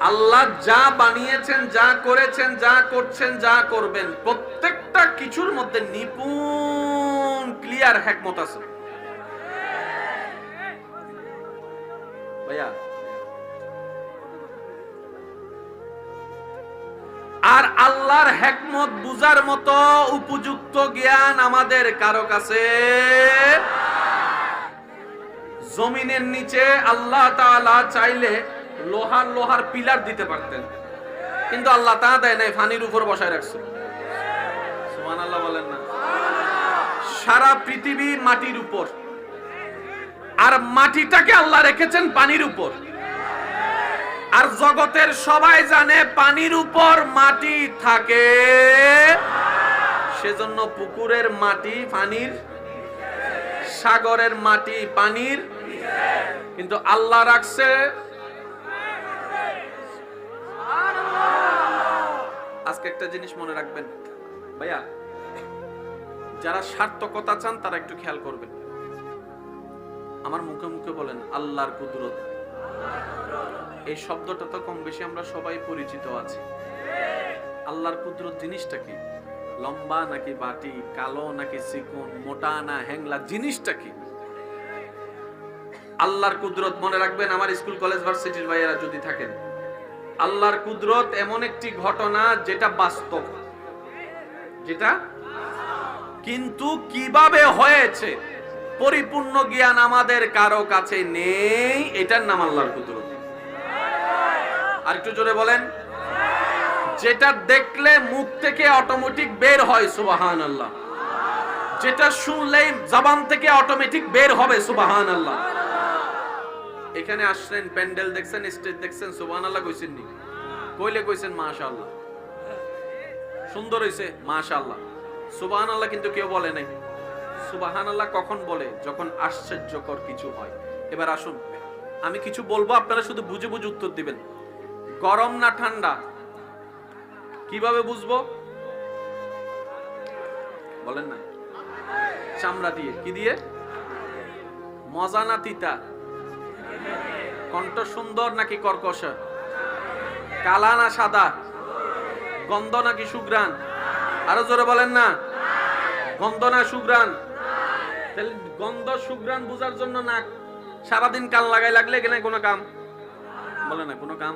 আল্লাহ যা বানিয়েছেন, যা করেছেন, যা করছেন, যা করবেন, প্রত্যেকটা কিছুর মধ্যে নিপুণ ক্লিয়ার হিকমত আছে। ভাইয়া, আর আল্লাহর হিকমত বুঝার মতো উপযুক্ত জ্ঞান আমাদের কারো কাছে। জমিনের নিচে আল্লাহ তাআলা চাইলে লোহার পিলার দিতে পারতেন, কিন্তু আল্লাহ তা দেয় নাই, পানির উপর বসায় রাখছে। সুবহানাল্লাহ বলেন না। সারা পৃথিবী মাটির উপর, আর মাটিটাকে আল্লাহ রেখেছেন পানির উপর। আর জগতের সবাই জানে পানির উপর মাটি থাকে, সেজন্য পুকুরের মাটি পানির, সাগরের মাটি পানির, কিন্তু আল্লাহ রাখছে। আজকে একটা জিনিস মনে রাখবেন ভাইয়া, যারা সার্থকতা চান তারা একটু খেয়াল করবেন। আমার মুখে মুখে বলেন আল্লাহর কুদরত। এই শব্দটা তো কম বেশি আমরা সবাই পরিচিত আছি। আল্লাহর কুদরত জিনিসটা কি? লম্বা নাকি বাটি, কালো নাকি চিকন, মোটা না হ্যাংলা, জিনিসটা কি? আল্লাহর কুদরত মনে রাখবেন। আমার স্কুল কলেজ ভার্সিটির ভাইয়েরা যদি থাকেন, আল্লাহর কুদরত এমন একটি ঘটনা যেটা বাস্তব, যেটা কিন্তু কিভাবে হয়েছে পরিপূর্ণ জ্ঞান আমাদের কারো কাছে নেই। এটার নাম আল্লাহর কুদরত। আর একটু জোরে বলেন। যেটা দেখলে মুখ থেকে অটোমেটিক বের হয় সুবহানাল্লাহ, যেটা শুনলেই জবান থেকে অটোমেটিক বের হবে সুবহানাল্লাহ। এখানে আসছেন, প্যান্ডেল দেখছেন, স্টেজ দেখছেন, সুবহানাল্লাহ কইছেন নি? কইলে কইছেন মাশাআল্লাহ, সুন্দর হইছে মাশাআল্লাহ, সুবহানাল্লাহ কিন্তু কেউ বলে নাই। সুবহানাল্লাহ কখন বলে? যখন আশ্চর্যকর কিছু হয়। এবার আসুন, আমি কিছু বলবো, আপনারা শুধু বুঝে বুঝে উত্তর দিবেন। গরম না ঠান্ডা কিভাবে বুঝবো? বলেন না। চামড়া দিয়ে। কি দিয়ে? মজা না তিতা? কণ্ঠ সুন্দর নাকি কর্কশ? কালা না সাদা? গন্ধ নাকি সুঘ্রাণ? আরো জোরে বলেন না। গন্ধ না সুঘ্রাণ? তাহলে গন্ধ সুঘ্রাণ বুঝার জন্য নাক সারাদিন কান লাগাই লাগলে এখানে কোনো কাম? বলে না কোনো কাম।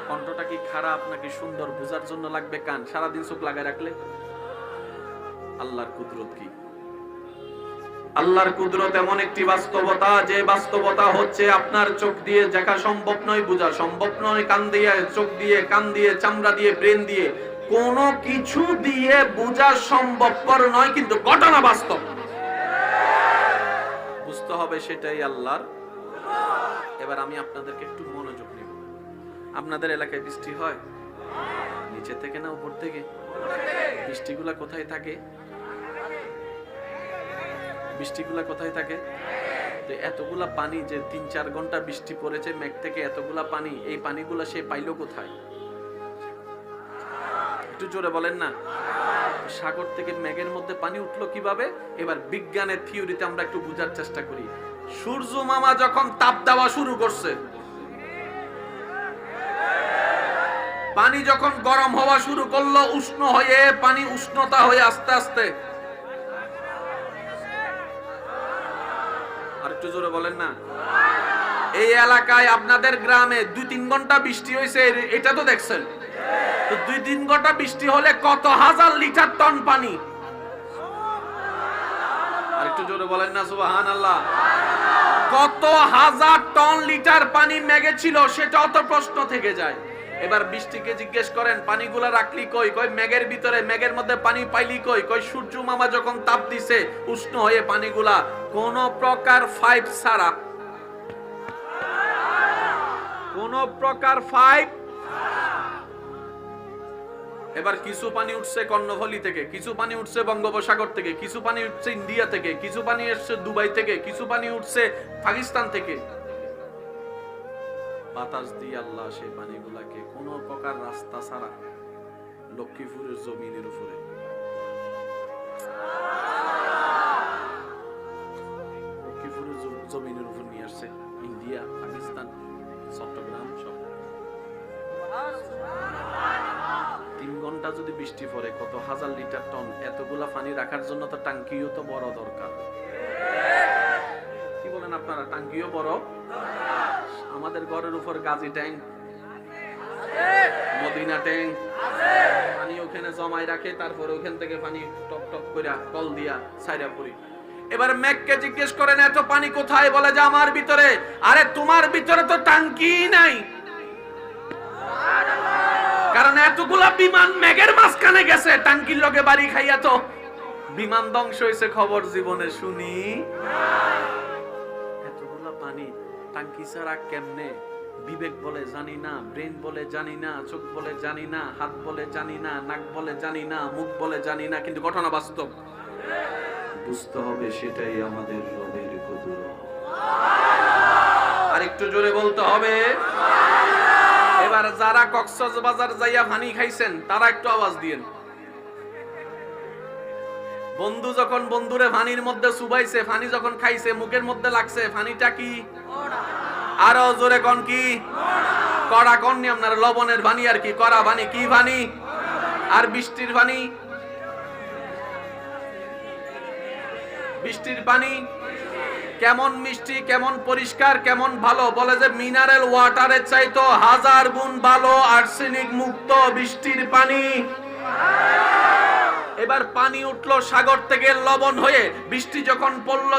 কণ্ঠটা কি খারাপ নাকি সুন্দর বুঝার জন্য লাগবে কান, সারাদিন চোখ লাগাই রাখলে? আল্লাহর কুদরত কি? আল্লাহর কুদরত এমন একটি বাস্তবতা, যে বাস্তবতা হচ্ছে আপনার চোখ দিয়ে দেখা সম্ভব নয়, বোঝা সম্ভব নয়, কান দিয়ে, চোখ দিয়ে, কান দিয়ে, চামড়া দিয়ে, ব্রেন দিয়ে, কোনো কিছু দিয়ে বোঝা সম্ভবপর নয়, কিন্তু ঘটনা বাস্তব। বুঝতে হবে সেটাই আল্লাহর। এবার আমি আপনাদেরকে একটু মনোযোগ নিব। আপনাদের এলাকায় বৃষ্টি হয়? নিচে থেকে না উপর থেকে? বৃষ্টিগুলা কোথায় থাকে? বৃষ্টিগুলা কোথায় থাকে? তো এতগুলা পানি যে ৩-৪ ঘন্টা বৃষ্টি পড়েছে মেঘ থেকে, এতগুলা পানি, এই পানিগুলা সে পাইলো কোথায়? একটু জোরে বলেন না। সাগর থেকে মেঘের মধ্যে পানি উঠলো কিভাবে? এবার বিজ্ঞানের থিওরিতে আমরা একটু বোঝার চেষ্টা করি। সূর্য মামা যখন তাপ দেওয়া শুরু করছে, পানি যখন গরম হওয়া শুরু করলো, উষ্ণ হয়ে পানি উষ্ণতা হয়ে আস্তে আস্তে, আর একটু জোরে বলেন না। এই এলাকায় আপনাদের গ্রামে 2-3 ঘন্টা বৃষ্টি হয়েছে, এটা তো দেখছেন। তো 2-3 ঘন্টা বৃষ্টি হলে কত হাজার লিটার টন পানি? আর একটু জোরে বলেন না সুবহানাল্লাহ। কত হাজার টন লিটার পানি মেঘে ছিল, সেটাও তো প্রশ্ন থেকে যায়। এবার বৃষ্টিকে জিজ্ঞেস করেন পানিগুলা রাখলি কই? কই মেঘের ভিতরে, মেঘের মধ্যে পানি পাইলি কই? কই সূর্য মামা যখন তাপ দিছে উষ্ণ হয়ে পানিগুলা, কোন প্রকার পাইপ ছাড়া, কোন প্রকার পাইপ। এবার কিছু পানি উঠছে কর্ণফুলী থেকে, কিছু পানি উঠছে বঙ্গোপসাগর থেকে, কিছু পানি উঠছে ইন্ডিয়া থেকে, কিছু পানি এসছে দুবাই থেকে, কিছু পানি উঠছে পাকিস্তান থেকে। বাতাস দিয়ে আল্লাহ সেই পানিগুলাকে কোন প্রকার রাস্তা ছাড়া লক্ষ্মীপুরের জমিনের উপরে, লক্ষ্মীপুরের জমিনের উপর নিয়ে আসছে। ইন্ডিয়া, পাকিস্তান, চট্টগ্রাম সব। 3 ঘন্টা যদি বৃষ্টি পড়ে, কত হাজার লিটার টন। এতগুলা পানি রাখার জন্য তো টাঙ্কিও তো বড় দরকার। কি বলেন আপনারা? টাঙ্কিও বড়। আমাদের ঘরের উপর গাজী ট্যাঙ্ক, মদিনা ট্যাঙ্ক, পানি ওখানে জমাই রাখে, তারপরে ওখান থেকে পানি টপ টপ করে কল দিয়া ছাইরা পড়ি। এবার মেঘকে জিজ্ঞেস করেন এত পানি কোথায়? বলে যে আমার ভিতরে। আরে তোমার ভিতরে তো টাঙ্কি নাই। কারণ এতগুলা বিমান মেঘের মাঝখানে গেছে, টাঙ্কির লগে বাড়ি খাইয়া তো বিমান ধ্বংস হয়েছে খবর জীবনে শুনি। এতগুলা পানি টাঙ্কি ছাড়া কেমনে? বিবেক বলে জানি না, ব্রেন বলে জানি না, চোখ বলে জানি না, হাত বলে জানি না, নাক বলে জানি না, মুখ বলে জানি না, কিন্তু ঘটনা বাস্তব। বুঝতে হবে সেটাই আমাদের রবের কুদরত। আর একটু জোরে বলতে হবে। এবার যারা কক্সবাজার যাইয়া পানি খাইছেন তারা একটু আওয়াজ দিয়েন। বন্ধু যখন বন্ধুরে পানির মধ্যে চুবাইছে, পানি যখন খাইছে, মুখের মধ্যে লাগছে, পানিটা কি? আরো জোরে কোন কি? কড়া কোন নি আপনার? লবণের পানি আর কি? কড়া পানি কি পানি? আর বৃষ্টির পানি? বৃষ্টির পানি কেমন মিষ্টি, কেমন পরিষ্কার, কেমন ভালো। বলে যে মিনারেল ওয়াটারের চাইতো 1000 গুণ ভালো আর্সেনিক মুক্ত বৃষ্টির পানি। এবার পানি উঠলো সাগর থেকে লবণ হয়ে, বৃষ্টি যখন পড়লো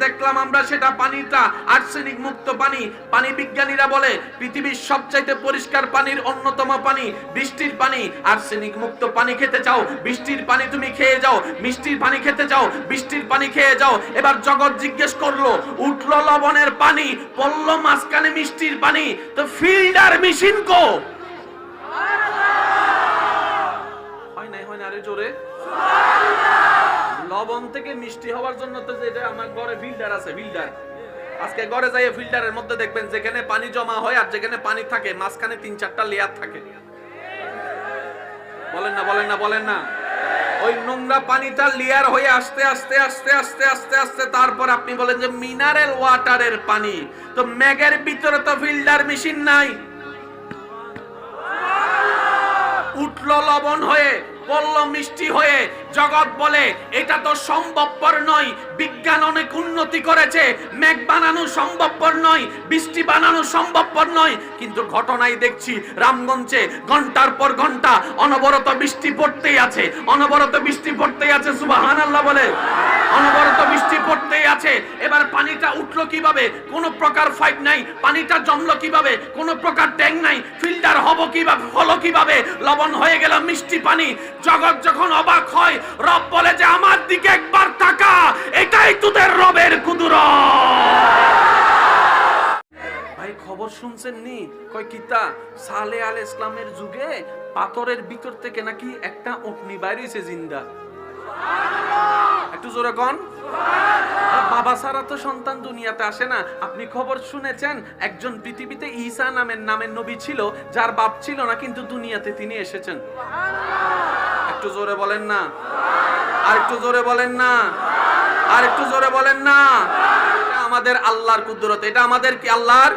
দেখলাম আমরা সেটা পানিটা আর্সেনিক মুক্ত পানি। পানি বিজ্ঞানীরা বলে পৃথিবীর সবচাইতে পরিষ্কার পানির অন্যতম পানি বৃষ্টির পানি। আর্সেনিক মুক্ত পানি খেতে চাও, বৃষ্টির পানি তুমি খেয়ে যাও। মিষ্টির পানি খেতে চাও, বৃষ্টির পানি খেয়ে যাও। এবার জগৎ জিজ্ঞেস করলো, উঠলো লবণের পানি, পড়লো মাঝখানে মিষ্টির পানি, তো ফিল্টার মেশিন কো? জোরে লবণ থেকে মিষ্টি হওয়ার জন্য তো যেটা আমার ঘরে ফিল্টার আছে, ফিল্টার আজকে ঘরে যাই ফিল্টারের মধ্যে দেখবেন যেখানে পানি জমা হয় আর যেখানে পানি থাকে মাঝখানে 3-4টা লেয়ার থাকে। বলেন না বলেন না বলেন না? ওই নোংরা পানিটা লেয়ার হয়ে আস্তে আস্তে আস্তে আস্তে আস্তে আস্তে তারপর আপনি বলেন যে মিনারেল ওয়াটারের পানি। তো মেঘের ভিতরে তো ফিল্টার মেশিন নাই, উঠলো লবণ হয়ে, বলল মিষ্টি হয়ে। জগৎ বলে এটা তো সম্ভবপর নয়, বিজ্ঞান অনেক উন্নতি করেছে, মেঘ বানানো সম্ভবপর নয়, বৃষ্টি বানানো সম্ভবপর নয়। কিন্তু ঘটনায় দেখছি রামগঞ্জে ঘন্টার পর ঘন্টা অনবরত বৃষ্টি পড়তেই আছে, অনবরত বৃষ্টি পড়তেই আছে। সুবহানাল্লাহ বলে। অনবরত বৃষ্টি পড়তেই আছে। এবার পানিটা উঠলো কিভাবে? কোনো প্রকার পাইপ নাই। পানিটা জমলো কিভাবে? কোনো প্রকার ট্যাঙ্ক নাই। ফিল্টার হবো কিভাবে? হলো কিভাবে? লবণ হয়ে গেল মিষ্টি পানি। জগৎ যখন অবাক হয়, রব বলে যে আমার দিকে একবার তাকা, এটাই তোদের রবের কুদরত। ভাই খবর শুনছেন নি? কয় কিতা সালে আলাইহিস ইসলামের যুগে পাথরের ভিতর থেকে নাকি একটা উটনি বাইর হইছে জিন্দা। একটু জোরে কোন। বাবা ছাড়া তো সন্তান দুনিয়াতে আসে না। আপনি খবর শুনেছেন একজন পৃথিবীতে ঈসা নামের নবী ছিল, যার বাপ ছিল না, কিন্তু দুনিয়াতে তিনি এসেছেন। একটু জোরে বলেন না, আর একটু জোরে বলেন না, আর একটু জোরে বলেন না। এটা আমাদের আল্লাহর কুদরত। এটা আমাদের কি? আল্লাহর।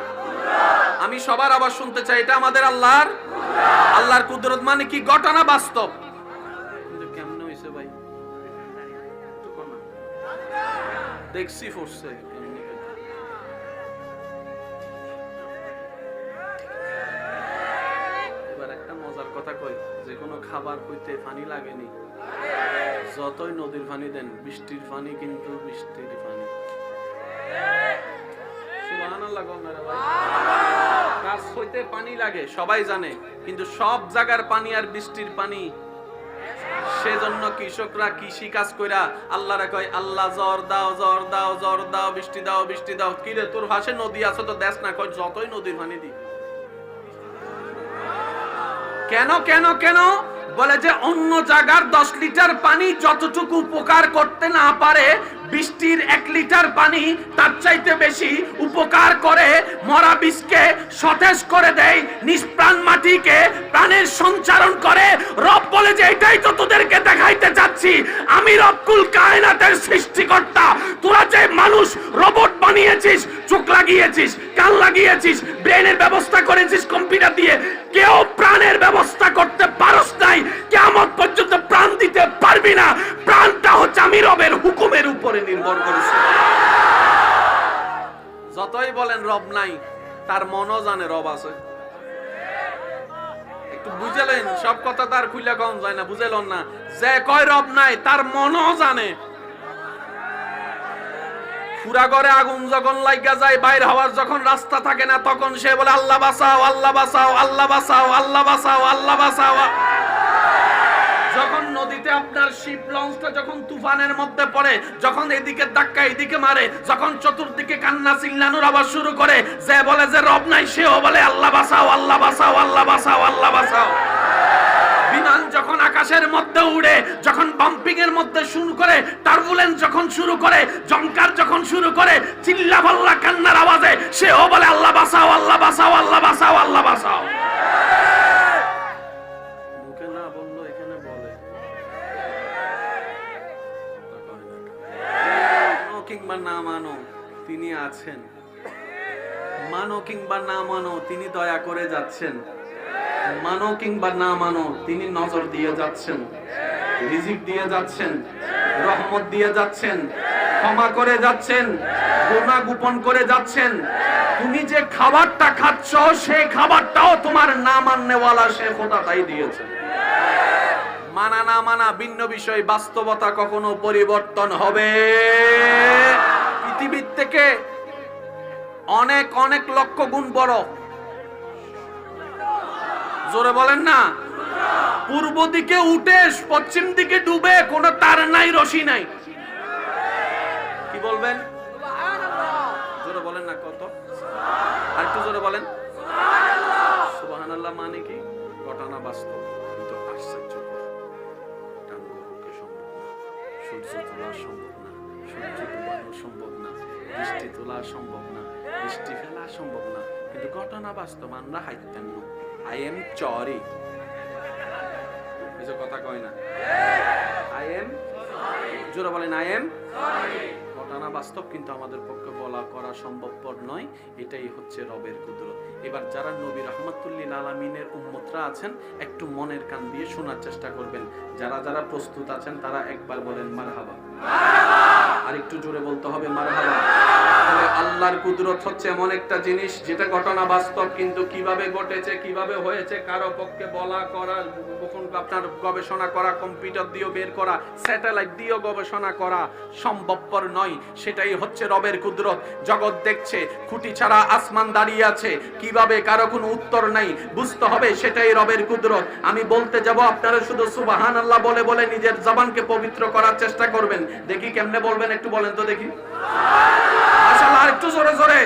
আমি সবার আবার শুনতে চাই, এটা আমাদের আল্লাহর। আল্লাহর কুদরত মানে কি? ঘটনা বাস্তব। কিন্তু কেমনে হইছে ভাই? দেখছি ফোর্সে এবার একটা মজার কথা কই, যে কোনো খাবার হইতে পানি লাগেনি, যতই নদীর পানি দেন, বৃষ্টির পানি কিন্তু বৃষ্টির পানি। সুবহানাল্লাহ গন্নারা ভাই। গাছ হইতে পানি লাগে সবাই জানে, কিন্তু সব জায়গার পানি আর বৃষ্টির পানি। সেজন্য কৃষকরা কৃষি কাজ কইরা আল্লাহরে কয়, আল্লাহ জ্বর দাও, জ্বর দাও, জ্বর দাও, বৃষ্টি দাও, বৃষ্টি দাও। কি রে তোর ভাষে নদী আছে তো দেশ না? কয় যতই নদীর পানি দি। কেন কেন কেন? বলে যে অন্য জায়গার 10 লিটার পানি যতটুকু উপকার করতে না পারে, বৃষ্টির 1 লিটার পানি তার চাইতে বেশি উপকার করে। মরা বীজকে সতেজ করে দেয়, নিষ্প্রাণ মাটিকে প্রাণের সঞ্চারণ করে। রব বলে যে এটাই তো তোদেরকে দেখাইতে চাচ্ছি, আমি রব্বুল কায়নাতের সৃষ্টিকর্তা। তোরা যে মানুষ রোবট বানিয়েছিস, চোখ লাগিয়েছিস, কান লাগিয়েছিস, ব্রেনের ব্যবস্থা করেছিস কম্পিউটার দিয়ে, কেউ প্রাণের ব্যবস্থা করতে পারস নাই। কিয়ামত পর্যন্ত প্রাণ দিতে পারবি না। প্রাণটা হচ্ছে আমি রবের হুকুমের উপরে নির্ভর করেছে। যতই বলেন রব নাই, তার মনও জানে রব আছে। একটু বুঝলেন? সব কথা তার খুলে কম যায় না, বুঝলেন না? যে কয় রব নাই, তার মনও জানে। পুরা ঘরে আগুন যখন লাগা যায়, বাইর হওয়ার যখন রাস্তা থাকে না, তখন সে বলে আল্লাহ বাঁচাও, আল্লাহ বাঁচাও, আল্লাহ বাঁচাও, আল্লাহ বাঁচাও, আল্লাহ বাঁচাও। যখন নদীতে আপনার শিপ লঞ্চটা যখন তুফানের মধ্যে পড়ে, যখন এদিকে ধাক্কা এদিকে মারে, যখন চতুর্দিকে কান্না চিল্লানোর আওয়াজ শুরু করে, যে বলে যে রব নাই সেও বলে আল্লাহ বাঁচাও, আল্লাহ বাঁচাও, আল্লাহ বাঁচাও, আল্লাহ বাঁচাও। বিমান যখন আকাশের মধ্যে উড়ে, যখন বাম্পিং এর মধ্যে শুরু করে, টার্বুলেন্স যখন শুরু করে, জংকার যখন শুরু করে, চিল্লা পাল্লা কান্নার আওয়াজে সেও বলে আল্লাহ বাঁচাও, আল্লাহ বাঁচাও, আল্লাহ বাঁচাও, আল্লাহ বাঁচাও। মুখে না বললো এখানে বলে, মানো কিংবা না মানো তিনি আছেন, মানো কিংবা না মানো তিনি দয়া করে যাচ্ছেন, মানো কিংবা না মানো তিনি নজর দিয়ে যাচ্ছেন, রিজিক দিয়ে যাচ্ছেন, রহমত দিয়ে যাচ্ছেন, ক্ষমা করে যাচ্ছেন, গুনাহ গোপন করে যাচ্ছেন। তুমি যে খাবারটা খাচ্ছ সেই খাবারটাও তোমার না মাননেওয়ালা সে খোদা তাই দিয়েছেন। মানা না মানা ভিন্ন বিষয়, বাস্তবতা কখনো পরিবর্তন হবে। পৃথিবীর থেকে অনেক অনেক লক্ষ গুণ বড়, জোরে বলেন না, পূর্ব দিকে উঠে পশ্চিম দিকে ডুবে, কোনো তার নাই, রশি নাই। কি বলবেন? জোরে বলেন না, কত আর একটু জোরে বলেন। সুবহানাল্লাহ মানে কি? ঘটনা বাস্তব কিন্তু আশ্চর্যকর। টাঙ্গো পক্ষে সম্ভব না, সূর্য তোলা সম্ভব না, সূর্য ডুবানো সম্ভব না, বৃষ্টি তোলা সম্ভব না, বৃষ্টি ফেলা সম্ভব না, কিন্তু ঘটনা বাস্তব। আমরা হাইতেন না, আই এম চরি, এসব কথা কয় না। আই এম, জোরে বলেন আই এম সরি। ঘটনা বাস্তব কিন্তু আমাদের পক্ষে বলা করা সম্ভবপর নয়। এটাই হচ্ছে রবের কুদরত। এবার যারা নবী রাহমাতুল্লিল আলামিনের উম্মতরা আছেন, একটু মনের কান দিয়ে শোনার চেষ্টা করবেন। যারা যারা প্রস্তুত আছেন তারা একবার বলেন মারহাবা। আর একটু জোরে বলতে হবে মারহাবা। তবে আল্লাহর কুদরত হচ্ছে এমন একটা জিনিস যেটা ঘটনা বাস্তব, কিন্তু কিভাবে ঘটেছে, কিভাবে হয়েছে, কারো পক্ষে বলা করা, আপনার গবেষণা করা, কম্পিউটার দিয়েও বের করা, স্যাটেলাইট দিয়েও গবেষণা করা সম্ভবপর নয়। সেটাই হচ্ছে রবের কুদরত। জগৎ দেখছে, খুঁটি ছাড়া আসমান দাঁড়িয়ে আছে, কিভাবে কারো কোনো উত্তর নাই, বুঝতে হবে সেটাই রবের কুদরত। আমি বলতে যাব, আপনারা শুধু সুবহানাল্লাহ বলে বলে নিজের জবানকে পবিত্র করার চেষ্টা করবেন। দেখি কেমনে বলবেন, একটু বলেন তো দেখি। মাশাআল্লাহ, আর একটু জোরে জোরে।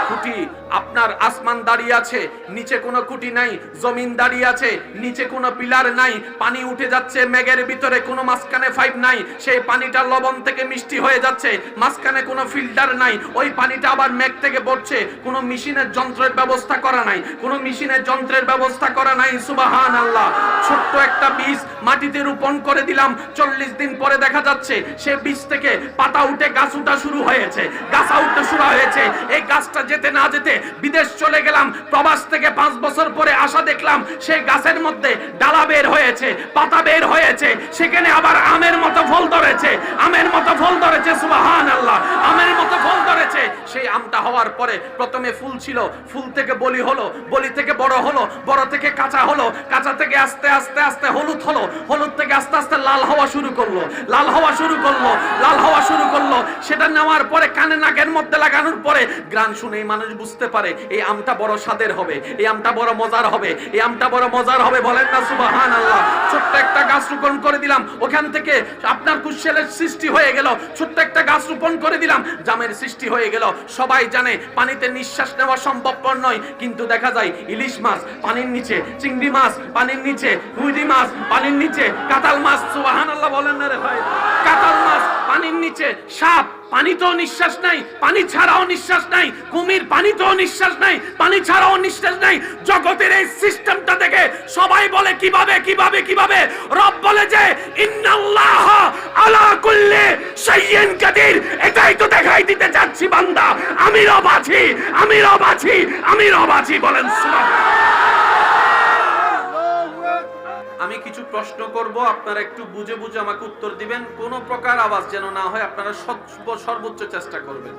খুঁটি আপনার আসমান দাঁড়িয়ে আছে, নিচে কোনো খুঁটি নাই, জমিন দাঁড়িয়ে আছে, নিচে কোনো পিলার নাই, পানি উঠে যাচ্ছে মেঘের ভিতরে, কোনো মাঝখানে পাইপ নাই, সেই পানিটা লবণ থেকে মিষ্টি হয়ে যাচ্ছে, মাঝখানে কোনো ফিল্টার নাই, ওই পানিটা আবার মেঘ থেকে পড়ছে, কোনো মেশিনের যন্ত্রের ব্যবস্থা করা নাই, কোনো মেশিনের যন্ত্রের ব্যবস্থা করা নাই। সুবহানাল্লাহ। ছোট্ট একটা বীজ মাটিতে রোপণ করে দিলাম, 40 দিন পরে দেখা যাচ্ছে সে বীজ থেকে পাতা উঠে গাছ উঠা শুরু হয়েছে, গাছ উঠতে শুরু হয়েছে। এই গাছটা যেতে না যেতে বিদেশ চলে গেলাম, প্রবাস থেকে 5 বছর পরে আসা দেখলাম সেই গাছের মধ্যে ডালা বের হয়েছে, পাতা বের হয়েছে, সেখানে আবার আমের মতো ফল ধরেছে, আমের মতো ফল ধরেছে। সুবহানাল্লাহ, আমের মতো ফল ধরেছে। সেই আমটা হওয়ার পরে প্রথমে ফুল ছিল, ফুল থেকে বলি হলো, বলি থেকে বড় হলো, বড় থেকে কাঁচা হলো, কাঁচা থেকে আস্তে আস্তে আস্তে হলুদ হলো, হলুদ থেকে আস্তে আস্তে লাল হওয়া শুরু করলো, লাল হওয়া শুরু করলো, লাল হওয়া শুরু করলো। সেটা নেওয়ার পরে কানে নাকের মধ্যে লাগানোর পরে গ্রান শুনেই মানুষ বুঝতে পারে এই আমটা বড় স্বাদের হবে, এই আমটা বড় মজার হবে, এই আমটা বড় মজার হবে। বলেন না সুবহানাল্লাহ। ছোট্ট একটা গাছ রোপণ করে দিলাম, ওখান থেকে আপনার কুশলের সৃষ্টি হয়ে গেল। ছোট্ট একটা গাছ রোপণ করে দিলাম, জামের সৃষ্টি হয়ে গেল। সবাই জানে পানিতে নিঃশ্বাস নেওয়া সম্ভবপর নয়, কিন্তু দেখা যায় ইলিশ মাছ পানির নিচে, চিংড়ি মাছ পানির নিচে, রুই মাছ পানির নিচে, কাঁঠাল মাছ, সুবহানাল্লাহ বলেন না রে ভাই, কাঁঠাল মাছ পানির নিচে, সাপ পানিতেও নিঃশ্বাস নাই, পানি ছাড়াও নিঃশ্বাস নাই, কুমির পানিতেও নিঃশ্বাস নাই, পানি ছাড়াও নিঃশ্বাস নাই। জগতের এই সিস্টেমটা দেখে সবাই বলে কিভাবে কিভাবে কিভাবে। রব বলে যে ইন্নাল্লাহ আলা কুল্লি শাইইন কাদির। এটাই তো দেখাই দিতে যাচ্ছি বান্দা, আমি রব আছি, আমি রব আছি, আমি রব আছি। বলেন সুবহানাল্লাহ। আমি কিছু প্রশ্ন করব, আপনারা একটু বুঝে বুঝে আমাকে উত্তর দিবেন, কোন প্রকার আওয়াজ যেন না হয়, আপনারা সর্বোচ্চ চেষ্টা করবেন।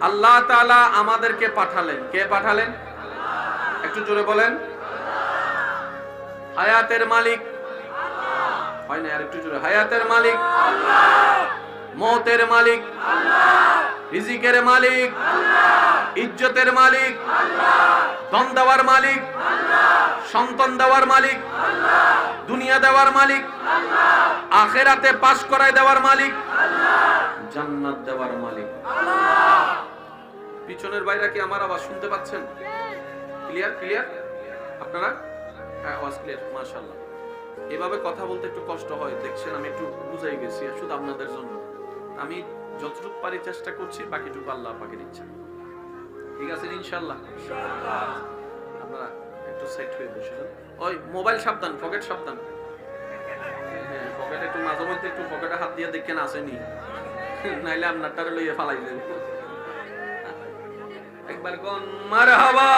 আল্লাহ তাআলা আমাদেরকে পাঠালেন, কে পাঠালেন? একটু জোরে বলেন। হায়াতের মালিক হয় না, আর একটু জোরে। হায়াতের মালিক আল্লাহ, মওতের মালিক আল্লাহ, রিজিকের মালিক আল্লাহ, ইজ্জতের মালিক আল্লাহ, ধন দেওয়ার মালিক আল্লাহ, সন্তান দেওয়ার মালিক আল্লাহ, দুনিয়া দেওয়ার মালিক আল্লাহ, আখিরাতে পাশ করায় দেওয়ার মালিক আল্লাহ, জান্নাত দেওয়ার মালিক আল্লাহ। পিছনের বাইরে কি আমার আওয়াজ শুনতে পাচ্ছেন? Clear clear? আপনারা? হ্যাঁ, আওয়াজ ক্লিয়ার, মাশাআল্লাহ। এভাবে কথা বলতে একটু কষ্ট হয়, দেখছেন আমি একটু বুঝাই গেছি শুধু আপনাদের জন্য। আমি যতটুকু পারি চেষ্টা করছি, বাকিটুকু আল্লাহ পাকের ইচ্ছা। ঠিক আছে ইনশাআল্লাহ? আপনারা একটু সাইড হয়ে বসেন। ওই মোবাইল সাবধান, পকেট সাবধান। হ্যাঁ, পকেটে একটু মাঝে মধ্যে একটু পকেটে হাত দিয়ে দেখেন আসেনি, নাইলে আপনারটারে লইয়ে ফালাই দেব। একবার কোন মারহাবা।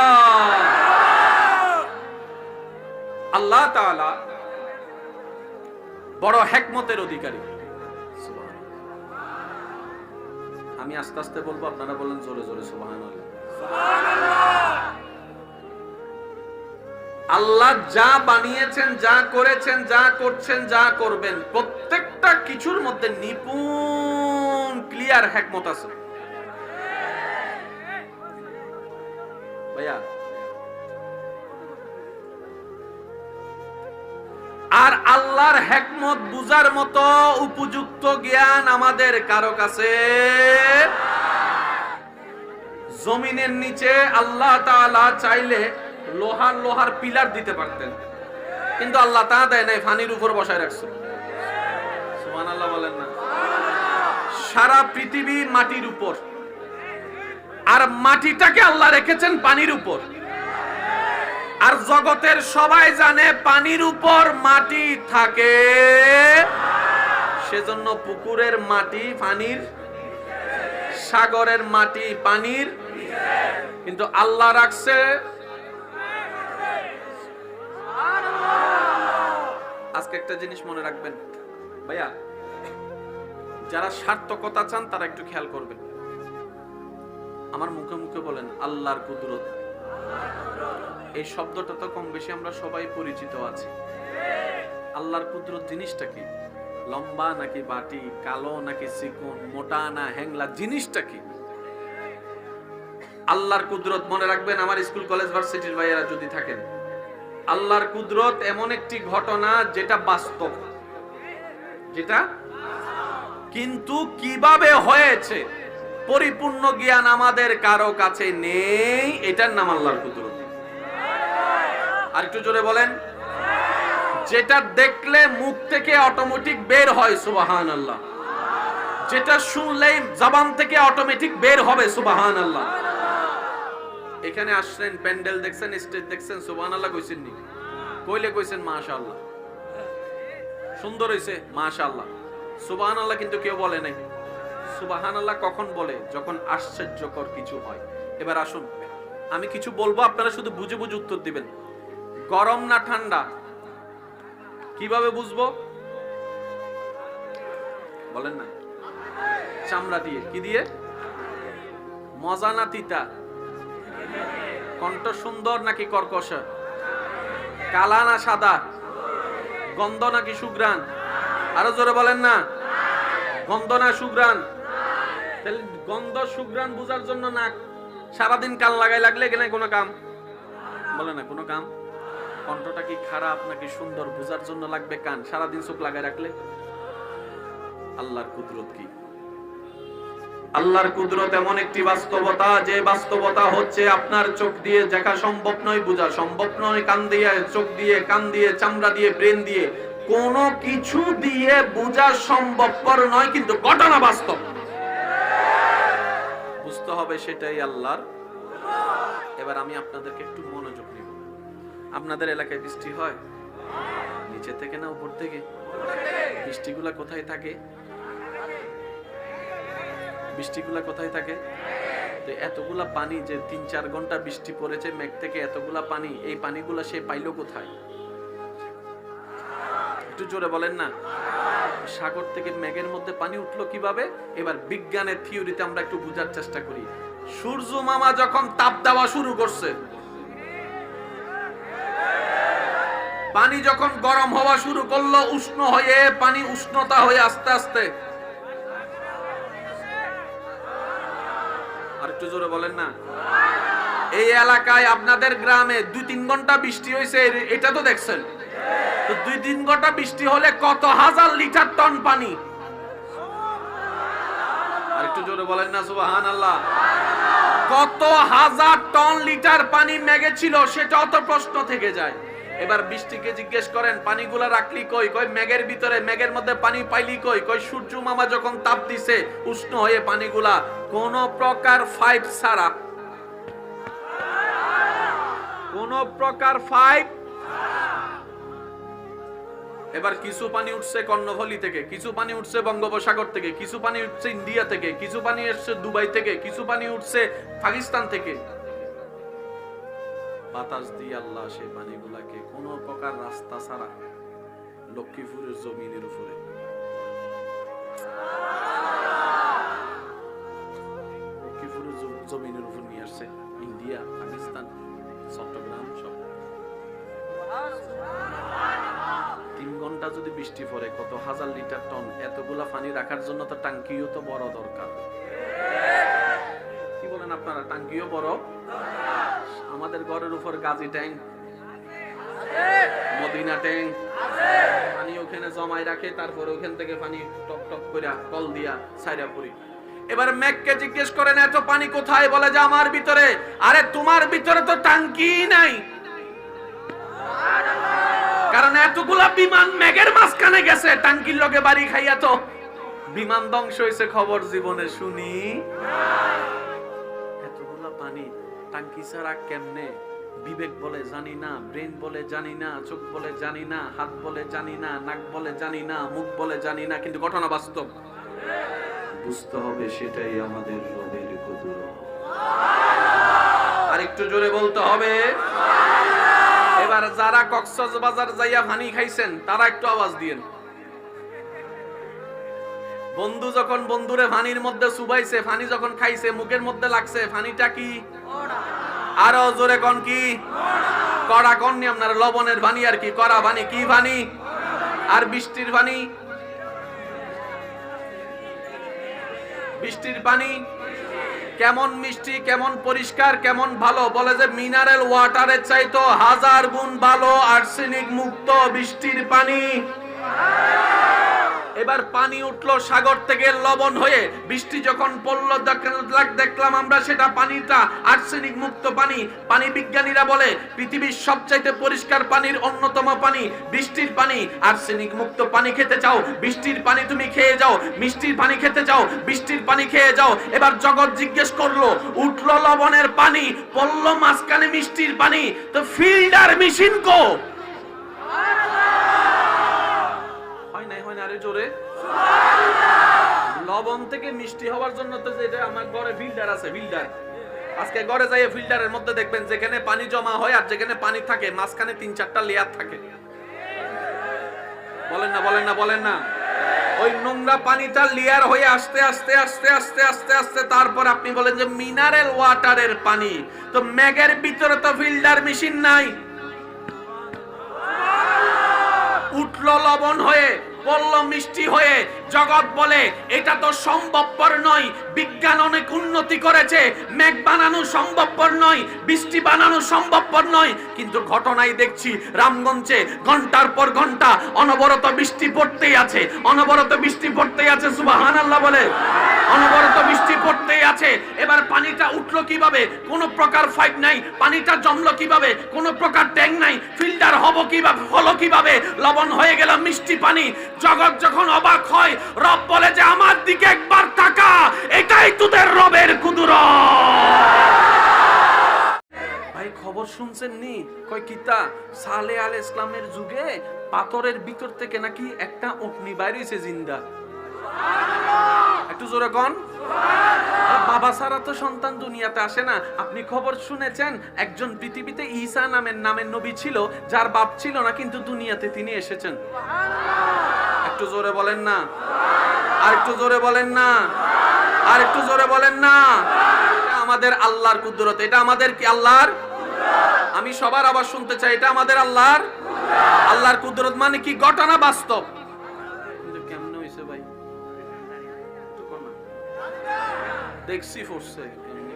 আল্লাহ তাআলা বড় হিকমতের অধিকারী। আমি আস্তে আস্তে বলবো, আপনারা বলেন জোরে জোরে সুবহানাল্লাহ। আল্লাহ যা বানিয়েছেন, যা করেছেন, যা করছেন, যা করবেন, প্রত্যেকটা কিছুর মধ্যে নিপুণ ক্লিয়ার হিকমত আছে। ভাইয়া, আর আল্লাহর হিকমত বুঝার মতো উপযুক্ত জ্ঞান আমাদের কারো কাছে। জমিনের নিচে আল্লাহ তাআলা চাইলে লোহার পিলার দিতে পারতেন, কিন্তু আল্লাহ তা দেয় নাই, পানির উপর বসায় রাখছে। সুবহানাল্লাহ বলেন না? সারা পৃথিবী মাটির উপর, আর মাটিটাকে আল্লাহ রেখেছেন পানির উপর। আর জগতের সবাই জানে পানির উপর মাটি থাকে, সেজন্য পুকুরের মাটি পানির, সাগরের মাটি পানির, কিন্তু আল্লাহ রাখছে। আজকে একটা জিনিস মনে রাখবেন ভাইয়া, যারা সার্থকতা চান তারা একটু খেয়াল করবেন। আমার মুখে মুখে বলেন আল্লাহর কুদরত। এই শব্দটা তো কম বেশি আমরা সবাই পরিচিত আছি। আল্লাহর কুদরত জিনিসটা কি? লম্বা নাকি বাটি, কালো নাকি চিকন, মোটা না হ্যাংলা, জিনিসটা কি? আল্লাহর কুদরত মনে রাখবেন। আমার স্কুল কলেজ ভার্সিটির ভাইয়েরা যদি থাকেন, আল্লাহর কুদরত এমন একটি ঘটনা যেটা বাস্তব, যেটা কিন্তু কিভাবে হয়েছে পরিপূর্ণ জ্ঞান আমাদের কারো কাছে নেই। এটার নাম আল্লাহর কুদরত। আর একটু জোরে বলেন। যেটা দেখলে মুখ থেকে অটোমেটিক বের হয় সুবহানাল্লাহ, যেটা শুনলেই জবান থেকে অটোমেটিক বের হবে সুবহানাল্লাহ। এখানে আসছেন, প্যান্ডেল দেখছেন, স্টেজ দেখছেন, সুবহানাল্লাহ কইছেন নি? কইলে কইছেন মাশাআল্লাহ, সুন্দর হইছে মাশাআল্লাহ, সুবহানাল্লাহ কিন্তু কেউ বলে নাই। সুবহানাল্লাহ কখন বলে? যখন আশ্চর্যকর কিছু হয়। এবার আসুন, আমি কিছু বলবো, আপনারা শুধু বুঝে বুঝে উত্তর দিবেন। গরম না ঠান্ডা কিভাবে বুঝবো? বলেন না। চামড়া দিয়ে। কি দিয়ে? মজা না তিতা? কণ্ঠ সুন্দর নাকি কর্কশ? কালা না সাদা? গন্ধ নাকি সুঘ্রাণ? আরো জোরে বলেন না। গন্ধ না সুঘ্রাণ? তাহলে গন্ধ সুঘ্রাণ বুঝার জন্য নাক সারাদিন কান লাগাই লাগলে এখানে কোনো কাম? বলে না কোনো কাম। কণ্ঠটা কি খারাপ নাকি সুন্দর বুঝার জন্য লাগবে কান, সারাদিন চোখ লাগাই রাখলে? আল্লাহর কুদরত কি? আল্লাহর কুদরত এমন একটি বাস্তবতা, যে বাস্তবতা হচ্ছে আপনার চোখ দিয়ে দেখা সম্ভব নয়, বোঝা সম্ভব নয়, কান দিয়ে, চোখ দিয়ে, কান দিয়ে, চামড়া দিয়ে, ব্রেন দিয়ে, কোনো কিছু দিয়ে বোঝা সম্ভবপর নয়, কিন্তু ঘটনা বাস্তব। বুঝতে হবে সেটাই আল্লাহর। এবার আমি আপনাদেরকে একটু মনোযোগ নিব। আপনাদের এলাকায় বৃষ্টি হয়? নিচে থেকে না উপর থেকে? বৃষ্টিগুলা কোথায় থাকে? বৃষ্টিগুলা কোথায় থাকে? তো এতগুলা পানি যে ৩-৪ ঘন্টা বৃষ্টি পড়েছে মেঘ থেকে, এতগুলা পানি, এই পানিগুলা সে পাইলো কোথায়? একটু জোরে বলেন না। সাগর থেকে মেঘের মধ্যে পানি উঠলো কিভাবে? এবার বিজ্ঞানের থিওরিতে আমরা একটু বোঝার চেষ্টা করি। সূর্য মামা যখন তাপ দেওয়া শুরু করছে, পানি যখন গরম হওয়া শুরু করলো, উষ্ণ হয়ে পানি উষ্ণতা হয়ে আস্তে আস্তে আর একটু জোরে বলেন না। এই এলাকায় আপনাদের গ্রামে 2-3 ঘন্টা বৃষ্টি হয়েছে, এটা তো দেখছেন। তো 2-3 ঘন্টা বৃষ্টি হলে কত হাজার লিটার টন পানি। আর একটু জোরে বলেন না সুবহানাল্লাহ। কত হাজার টন লিটার পানি মেঘে ছিল, সেটাও তো প্রশ্ন থেকে যায়। এবার বৃষ্টিকে জিজ্ঞেস করেন পানিগুলা রাখলি কই? কই মেঘের ভিতরে, মেঘের মধ্যে পানি পাইলি কই? কই সূর্য মামা যখন তাপ দিছে উষ্ণ হয়ে পানিগুলা কোন প্রকার পাইপ ছাড়া, কোন প্রকার পাইপ। এবার কিছু পানি উঠছে কর্ণফুলী থেকে, কিছু পানি উঠছে বঙ্গোপসাগর থেকে, কিছু পানি উঠছে ইন্ডিয়া থেকে, কিছু পানি এসছে দুবাই থেকে, কিছু পানি উঠছে পাকিস্তান থেকে। বাতাস দিয়ে আল্লাহ সেই পানিগুলাকে কোন প্রকার রাস্তা ছাড়া লক্ষ্মীপুরের জমিনের উপরে, লক্ষ্মীপুরের জমিনের উপর নিয়ে আসছে। ইন্ডিয়া, পাকিস্তান, চট্টগ্রাম সব। 3 ঘন্টা যদি বৃষ্টি পড়ে কত হাজার লিটার টন, এতগুলা পানি রাখার জন্য তো টাঙ্কিও তো বড় দরকার। কি বলেন আপনারা? টাঙ্কিও বড়। আমাদের ঘরের উপর গাজী ট্যাঙ্ক, মদিনা ট্যাঙ্ক, পানি ওখানে জমাই রাখে, তারপরে ওখান থেকে পানি টপ টপ করে কল দিয়া ছাইরা পড়ি। এবার মেঘকে জিজ্ঞেস করেন এত পানি কোথায়? বলে যে আমার ভিতরে। আরে তোমার ভিতরে তো টাঙ্কি নাই, কারণ এতগুলা বিমান মেঘের মাঝখানে গেছে, টাঙ্কির লগে বাড়ি খাইয়া তো বিমান ধ্বংস হয়েছে খবর জীবনে শুনি। এতগুলা পানি টাঙ্কি ছাড়া কেমনে? বিবেক বলে জানি না, ব্রেন বলে জানি না, চোখ বলে জানি না, হাত বলে জানি না, নাক বলে জানি না, মুখ বলে জানি না, কিন্তু ঘটনা বাস্তব। বুঝতে হবে সেটাই আমাদের রবের কুদরত। আর একটু জোরে বলতে হবে। এবার যারা কক্সবাজার যাইয়া পানি খাইছেন তারা একটু আওয়াজ দিয়েন। বন্ধু যখন বন্ধুরে পানির মধ্যে চুবাইছে, পানি যখন খাইছে, মুখের মধ্যে লাগছে, পানিটা কি? আরো জোরে কোন কি? কড়া কোন নি আপনার? লবণের পানি আর কি কড়া পানি? কি পানি? আর বৃষ্টির পানি? বৃষ্টির পানি কেমন মিষ্টি, কেমন পরিষ্কার, কেমন ভালো। বলে যে মিনারেল ওয়াটারের চাইতো 1000 গুণ ভালো আর্সেনিক মুক্ত বৃষ্টির পানি। এবার পানি উঠলো সাগর থেকে লবণ হয়ে, বৃষ্টি যখন পড়লো দেখলাম আমরা সেটা পানিটা আর্সেনিক মুক্ত পানি। পানি বিজ্ঞানীরা বলে পৃথিবীর সবচাইতে পরিষ্কার পানির অন্যতম পানি বৃষ্টির পানি। আর্সেনিক মুক্ত পানি খেতে চাও, বৃষ্টির পানি তুমি খেয়ে যাও। মিষ্টির পানি খেতে চাও, বৃষ্টির পানি খেয়ে যাও। এবার জগৎ জিজ্ঞেস করলো, উঠলো লবণের পানি, পড়লো মাঝখানে মিষ্টির পানি, তো ফিল্টার মেশিন কো? জোরে লবণ থেকে মিষ্টি হওয়ার জন্য তো যেটা আমার ঘরে ফিল্টার আছে, ফিল্টার। আজকে ঘরে যাই ফিল্টারের মধ্যে দেখবেন যেখানে পানি জমা হয় আর যেখানে পানি থাকে মাঝখানে 3-4টা লেয়ার থাকে। বলেন না, বলেন না, বলেন না। ওই নোংরা পানিটা লেয়ার হয়ে আস্তে আস্তে আস্তে আস্তে আস্তে আস্তে তারপর আপনি বলেন যে মিনারেল ওয়াটারের পানি। তো মেঘের ভিতরে তো ফিল্টার মেশিন নাই। উঠলো লবণ হয়ে, পড়লো মিষ্টি হয়ে। জগৎ বলে এটা তো সম্ভবপর নয়, বিজ্ঞান অনেক উন্নতি করেছে, মেঘ বানানো সম্ভবপর নয়, বৃষ্টি বানানো সম্ভবপর নয়। কিন্তু ঘটনায় দেখছি রামগঞ্জে ঘন্টার পর ঘন্টা অনবরত বৃষ্টি পড়তেই আছে, অনবরত বৃষ্টি পড়তেই আছে। সুবহানাল্লাহ বলে। অনবরত বৃষ্টি পড়তেই আছে। এবার পানিটা উঠলো কিভাবে? কোনো প্রকার পাইপ নাই। পানিটা জমলো কিভাবে? কোনো প্রকার ট্যাঙ্ক নাই। ফিল্টার হবো কিভাবে? হলো কিভাবে? লবণ হয়ে গেল মিষ্টি পানি। জগৎ যখন অবাক হয়, রব বলে যে আমার দিকে একবার তাকা, এটাই তোদের রবের কুদরত। ভাই খবর শুনছেন নি? কয় কিতা সালে আলাইহিস ইসলামের যুগে পাথরের ভিতর থেকে নাকি একটা অগ্নি বাইর হইছে জিন্দা। একটু জোরে কোন। বাবা ছাড়া তো সন্তান দুনিয়াতে আসে না। আপনি খবর শুনেছেন একজন পৃথিবীতে ঈসা নামের নবী ছিল, যার বাপ ছিল না, কিন্তু দুনিয়াতে তিনি এসেছেন। একটু জোরে বলেন না, আর একটু জোরে বলেন না, আর একটু জোরে বলেন না। এটা আমাদের আল্লাহর কুদরত। এটা আমাদের কি আল্লাহর? আমি সবার আবার শুনতে চাই, এটা আমাদের আল্লাহর। আল্লাহর কুদরত মানে কি? ঘটনা বাস্তব। কিন্তু কেমনে হইছে ভাই? দেখছি পড়ছে কেমনে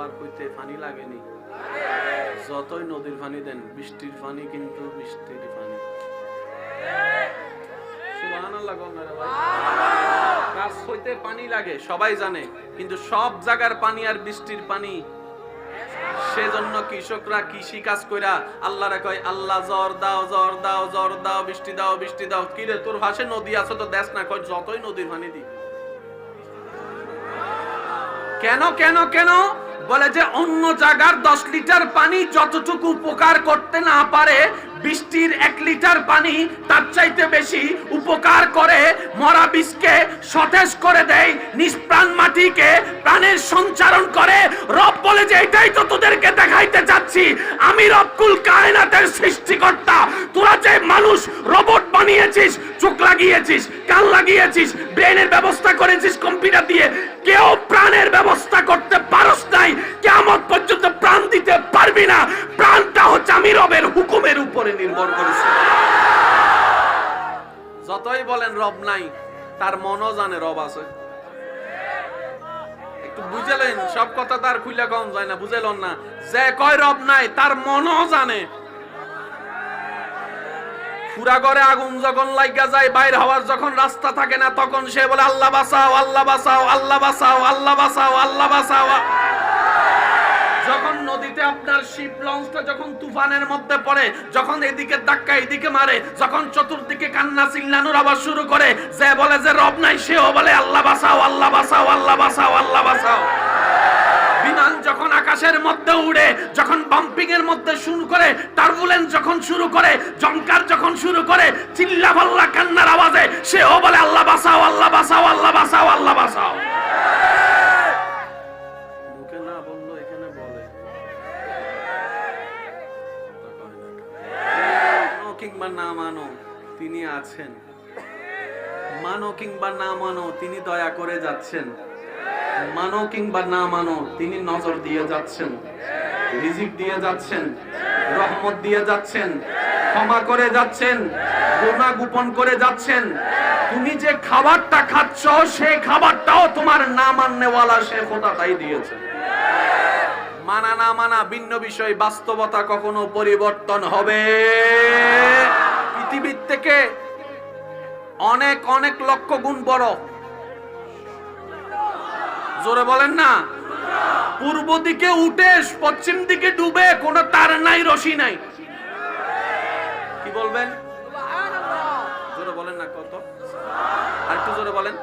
পার হইতে পানি লাগেনি? যতই নদীর পানি দেন, বৃষ্টির পানি কিন্তু বৃষ্টির পানি। সুবহানাল্লাহ গঙ্গার ভাই, গাছ হইতে পানি লাগে সবাই জানে, কিন্তু সব জায়গার পানি আর বৃষ্টির পানি। সেজন্য কৃষকরা কৃষি কাজ কইরা আল্লাহরে কয়, আল্লাহ জ্বর দাও, জ্বর দাও, জ্বর দাও, বৃষ্টি দাও, বৃষ্টি দাও। কি রে তোর ভাষে নদী আছে তো দেশ না? কয় যতই নদীর পানি দি। কেন কেন কেন? বলে যে অন্য জায়গার 10 লিটার পানি যতটুকু উপকার করতে না পারে, বৃষ্টির 1 লিটার পানি তার চাইতে বেশি উপকার করে। মরা বীজকে সতেজ করে দেয়, নিষ্প্রাণ মাটিকে প্রাণের সঞ্চারণ করে। রব বলে যে এটাই তো তোদেরকে দেখাইতে চাচ্ছি, আমি রব্বুল কায়নাতের সৃষ্টিকর্তা। তোরা যে মানুষ রোবট বানিয়েছিস, চোখ লাগিয়েছিস, কান লাগিয়েছিস, ব্রেনের ব্যবস্থা করেছিস কম্পিউটার দিয়ে, কেউ প্রাণের ব্যবস্থা করতে পারস নাই। কিয়ামত পর্যন্ত প্রাণ দিতে পারবি না। প্রাণটা হচ্ছে আমি রবের হুকুমের উপরে নির্ভর করেছে। যতই বলেন রব নাই, তার মনও জানে রব আছে। একটু বুঝলেন? সব কথা তার খুইলা কম যায় না, বুঝলেন না? যে কয় রব নাই, তার মনও জানে। পুরা ঘরে আগুন যখন লাগা যায়, বাইর হওয়ার যখন রাস্তা থাকে না, তখন সে বলে আল্লাহ বাঁচাও, আল্লাহ বাঁচাও, আল্লাহ বাঁচাও, আল্লাহ বাঁচাও, আল্লাহ বাঁচাও। যখন নদীতে আপনার শিপ লঞ্চটা যখন তুফানের মধ্যে পড়ে, যখন এদিকে ধাক্কা এদিকে মারে, যখন চতুর্দিকে কান্না চিল্লানোর আওয়াজ শুরু করে, যে বলে যে রব নাই, সেও বলে আল্লাহ বাঁচাও, আল্লাহ বাঁচাও, আল্লাহ বাঁচাও, আল্লাহ বাঁচাও। বিমান যখন আকাশের মধ্যে উড়ে, যখন বাম্পিং এর মধ্যে শুরু করে, টার্বুলেন্স যখন শুরু করে, জংকার যখন শুরু করে, চিল্লা পাল্লা কান্নার আওয়াজে সেও বলে আল্লাহ বাঁচাও, আল্লাহ বাঁচাও, আল্লাহ বাঁচাও, আল্লাহ বাঁচাও। মুখে না বললো এখানে বলে। মানো কিংবা না মানো, তিনি আছেন। মানো কিংবা না মানো, তিনি দয়া করে যাচ্ছেন। মানো কিংবা না মানো, তিনি নজর দিয়ে যাচ্ছেন, রিজিক দিয়ে যাচ্ছেন, রহমত দিয়ে যাচ্ছেন, ক্ষমা করে যাচ্ছেন, গুনাহ গোপন করে যাচ্ছেন। তুমি যে খাবারটা খাচ্ছ, সেই খাবারটাও তোমার না মাননেওয়ালা সে খোদা তাই দিয়েছে। মানা না মানা ভিন্ন বিষয়, বাস্তবতা কখনো পরিবর্তন হবে। পৃথিবীর থেকে অনেক অনেক লক্ষ গুণ বড়। জোরে বলেন না। পূর্ব দিকে উঠে পশ্চিম দিকে ডুবে, কোনো তার নাই, রশি নাই। কি বলবেন? জোরে বলেন না। কত? আর একটু জোরে বলেন।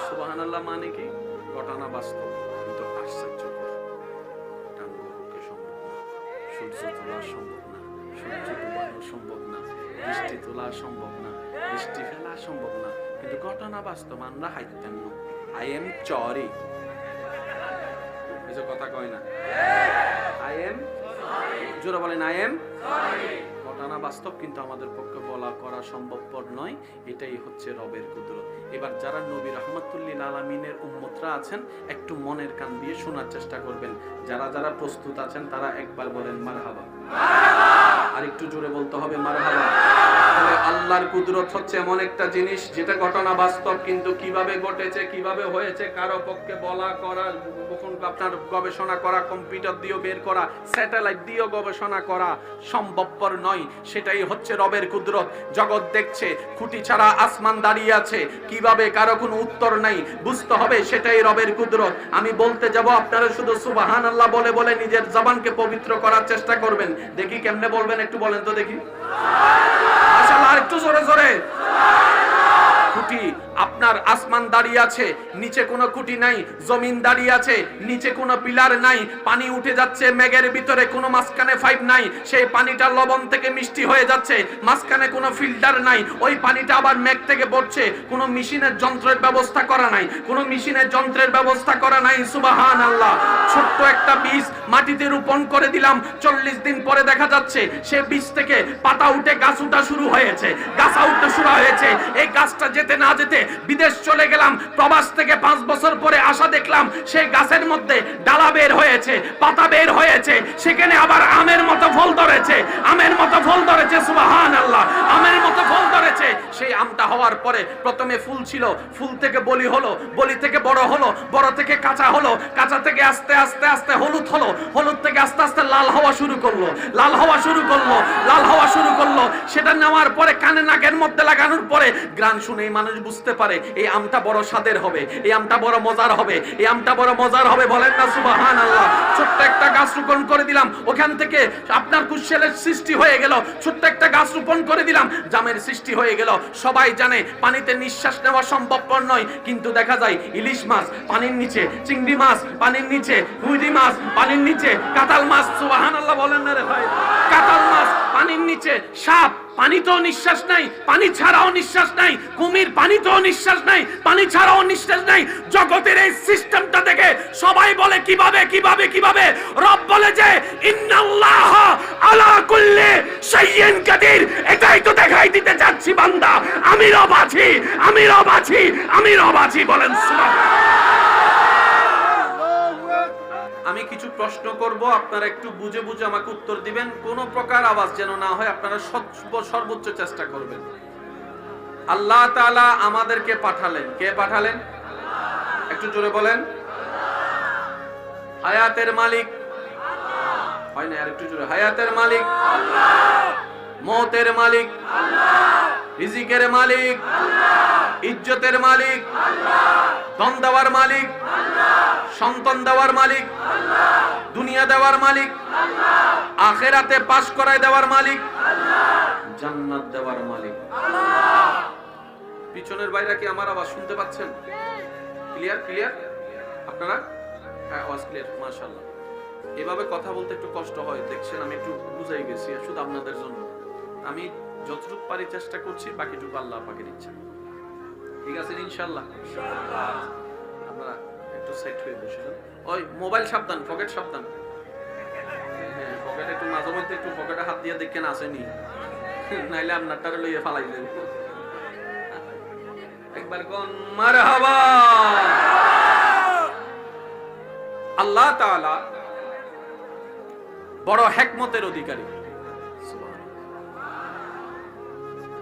সুবহানাল্লাহ মানে কি? ঘটনা বাস্তব, কিন্তু আশ্চর্যকর। টাঙ্গরকে সম্ভব না, সূর্য তোলা সম্ভব না, সূর্য ডুবানো সম্ভব না, বৃষ্টি তোলা সম্ভব না, বৃষ্টি ফেলা সম্ভব না, কিন্তু ঘটনা বাস্তব। আমরা হাইতেন না। I am sorry. এসব কথা কয় না। I am sorry. জোরে বলেন I am sorry. ঘটনা বাস্তব, কিন্তু আমাদের পক্ষে বলা করা সম্ভবপর নয়। এটাই হচ্ছে রবের কুদরত। এবার যারা নবী রাহমাতুল্লিল আলামিনের উম্মতরা আছেন, একটু মনের কান দিয়ে শোনার চেষ্টা করবেন। যারা যারা প্রস্তুত আছেন তারা একবার বলেন মারহাবা। আর একটু জোরে বলতে হবে মারহাবা। আল্লাহর কুদরত হচ্ছে এমন একটা জিনিস যেটা ঘটনা বাস্তব, কিন্তু কিভাবে ঘটেছে, কিভাবে হয়েছে, কারো পক্ষে বলা করা, আপনার গবেষণা করা, কম্পিউটার দিয়ে বের করা, স্যাটেলাইট দিয়ে গবেষণা করা সম্ভবপর নয়। সেটাই হচ্ছে রবের কুদরত। জগৎ দেখছে, খুঁটি ছাড়া আসমান দাঁড়িয়ে আছে, কিভাবে, কারো কোনো উত্তর নাই। বুঝতে হবে সেটাই রবের কুদরত। আমি বলতে যাব, আপনারা শুধু সুবহানাল্লাহ বলে বলে নিজের জবানকে পবিত্র করার চেষ্টা করবেন। দেখি কেমনে বলবেন, একটু বলেন তো দেখি। মাশাআল্লাহ, আর একটু জোরে জোরে। খুঁটি, আপনার আসমান দাঁড়িয়ে আছে, নিচে কোনো খুঁটি নাই। জমিন দাঁড়িয়ে আছে, নিচে কোনো পিলার নাই। পানি উঠে যাচ্ছে মেঘের ভিতরে, কোনো মাঝখানে পাইপ নাই। সেই পানিটা লবণ থেকে মিষ্টি হয়ে যাচ্ছে, মাঝখানে কোনো ফিল্টার নাই। ওই পানিটা আবার মেঘ থেকে পড়ছে, কোনো মেশিনের যন্ত্রের ব্যবস্থা করা নাই, কোনো মেশিনের যন্ত্রের ব্যবস্থা করা নাই। সুবহানাল্লাহ। ছোট্ট একটা বীজ মাটিতে রোপণ করে দিলাম, 40 দিন পরে দেখা যাচ্ছে সে বীজ থেকে পাতা উঠে গাছ উঠা শুরু হয়েছে, গাছ উঠতে শুরু হয়েছে। এই গাছটা যেতে না যেতে বিদেশ চলে গেলাম, প্রবাস থেকে 5 বছর পরে আসা দেখলাম সেই গাছের মধ্যে ডালা বের হয়েছে, পাতা বের হয়েছে, সেখানে আবার আমের মতো ফল ধরে ধরেছে, আমের মতো ফল ধরেছে, সুবহানাল্লাহ, আমের মতো ফল ধরেছে। সেই আমটা হওয়ার পরে প্রথমে ফুল ছিল, ফুল থেকে বলি হলো, বলি থেকে বড় হলো, বড় থেকে কাঁচা হলো, কাঁচা থেকে আস্তে আস্তে আস্তে হলুদ হলো, হলুদ থেকে আস্তে আস্তে লাল হওয়া শুরু করলো, লাল হওয়া শুরু করলো, লাল হওয়া শুরু করলো। সেটা নেওয়ার পরে কানে নাকের মধ্যে লাগানোর পরে গ্রান শুনেই মানুষ বুঝতে পারে এই আমটা বড় স্বাদের হবে, এই আমটা বড় মজার হবে, এই আমটা বড় মজার হবে। বলেন না সুবহানাল্লাহ। ছোট্ট একটা গাছ রোপণ করে দিলাম, ওখান থেকে আপনার কুশলের সৃষ্টি হয়ে গেল। ছোট্ট একটা গাছ রোপণ করে দিলাম, জামের সৃষ্টি হয়ে গেল। সবাই জানে পানিতে নিঃশ্বাস নেওয়া সম্ভবপর নয়, কিন্তু দেখা যায় ইলিশ মাছ পানির নিচে, চিংড়ি মাছ পানির নিচে, হুইডি মাছ পানির নিচে, কাঁঠাল মাছ, সুবহানাল্লাহ বলেন না রে ভাই, কাঁঠাল মাছ পানির নিচে, সাপ পানিতেও নিঃশ্বাস নাই, পানি ছাড়াও নিঃশ্বাস নাই, কুমির পানিতেও নিঃশ্বাস নাই, পানি ছাড়াও নিঃশ্বাস নাই। জগতের এই সিস্টেমটা দেখে সবাই বলে কিভাবে কিভাবে কিভাবে। রব বলে যে ইন্নাল্লাহ আলা কুল্লি শাইইন কাদির। এটাই তো দেখাই দিতে যাচ্ছি বান্দা, আমি রব আছি, আমি রব আছি, আমি রব আছি। বলেন সুবহানাল্লাহ। আমি কিছু প্রশ্ন করব, আপনারা একটু বুঝে বুঝে আমাকে উত্তর দিবেন, কোন প্রকার আওয়াজ যেন না হয়, আপনারা সর্বোচ্চ চেষ্টা করবেন। আল্লাহ তাআলা আমাদেরকে পাঠালেন, কে পাঠালেন? একটু জোরে বলেন। হায়াতের মালিক হয় না, আর একটু জোরে। হায়াতের মালিক আল্লাহ, মওতের মালিক আল্লাহ, রিজিকের মালিক আল্লাহ, ইজ্জতের মালিক আল্লাহ, ধন দেওয়ার মালিক আল্লাহ, সন্তান দেওয়ার মালিক আল্লাহ, দুনিয়া দেওয়ার মালিক আল্লাহ, আখিরাতে পাস করায় দেওয়ার মালিক আল্লাহ, জান্নাত দেওয়ার মালিক আল্লাহ। পিছনের বাইরে কি আমার আওয়াজ শুনতে পাচ্ছেন? Clear clear? আপনারা? হ্যাঁ, আওয়াজ ক্লিয়ার, মাশাআল্লাহ। এভাবে কথা বলতে একটু কষ্ট হয়, দেখছেন আমি একটু বুঝাই গেছি, শুধু আপনাদের জন্য। আমি যতটুকু পারি চেষ্টা করছি, বাকিটুকু আল্লাহ পাকের ইচ্ছা। ঠিক আছে ইনশাআল্লাহ? আপনারা একটু সেট হয়ে বসেন। ওই মোবাইল সাবধান, পকেট সাবধান। হ্যাঁ, পকেটে একটু মাঝে মধ্যে একটু পকেটে হাত দিয়ে দেখেন আসেনি, নাইলে আপনারটারে লইয়ে ফালাই দেব। একবার কোন মারহাবা। আল্লাহ তাআলা বড় হিকমতের অধিকারী।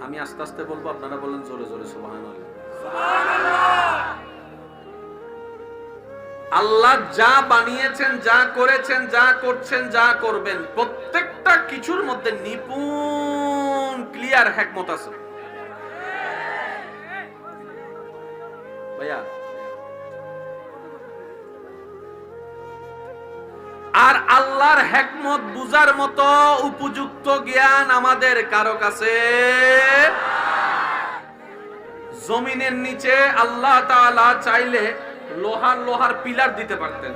আমি আস্তে আস্তে বলবো, আপনারা বলেন জোরে জোরে সুবহানাল্লাহ। আল্লাহ যা বানিয়েছেন, যা করেছেন, যা করছেন, যা করবেন, প্রত্যেকটা কিছুর মধ্যে নিপুণ ক্লিয়ার হিকমত আছে। ভাইয়া, আর আল্লাহর হিকমত বুঝার মতো উপযুক্ত জ্ঞান আমাদের কারো কাছে। জমিনের নিচে আল্লাহ তাআলা চাইলে লোহার পিলার দিতে পারতেন,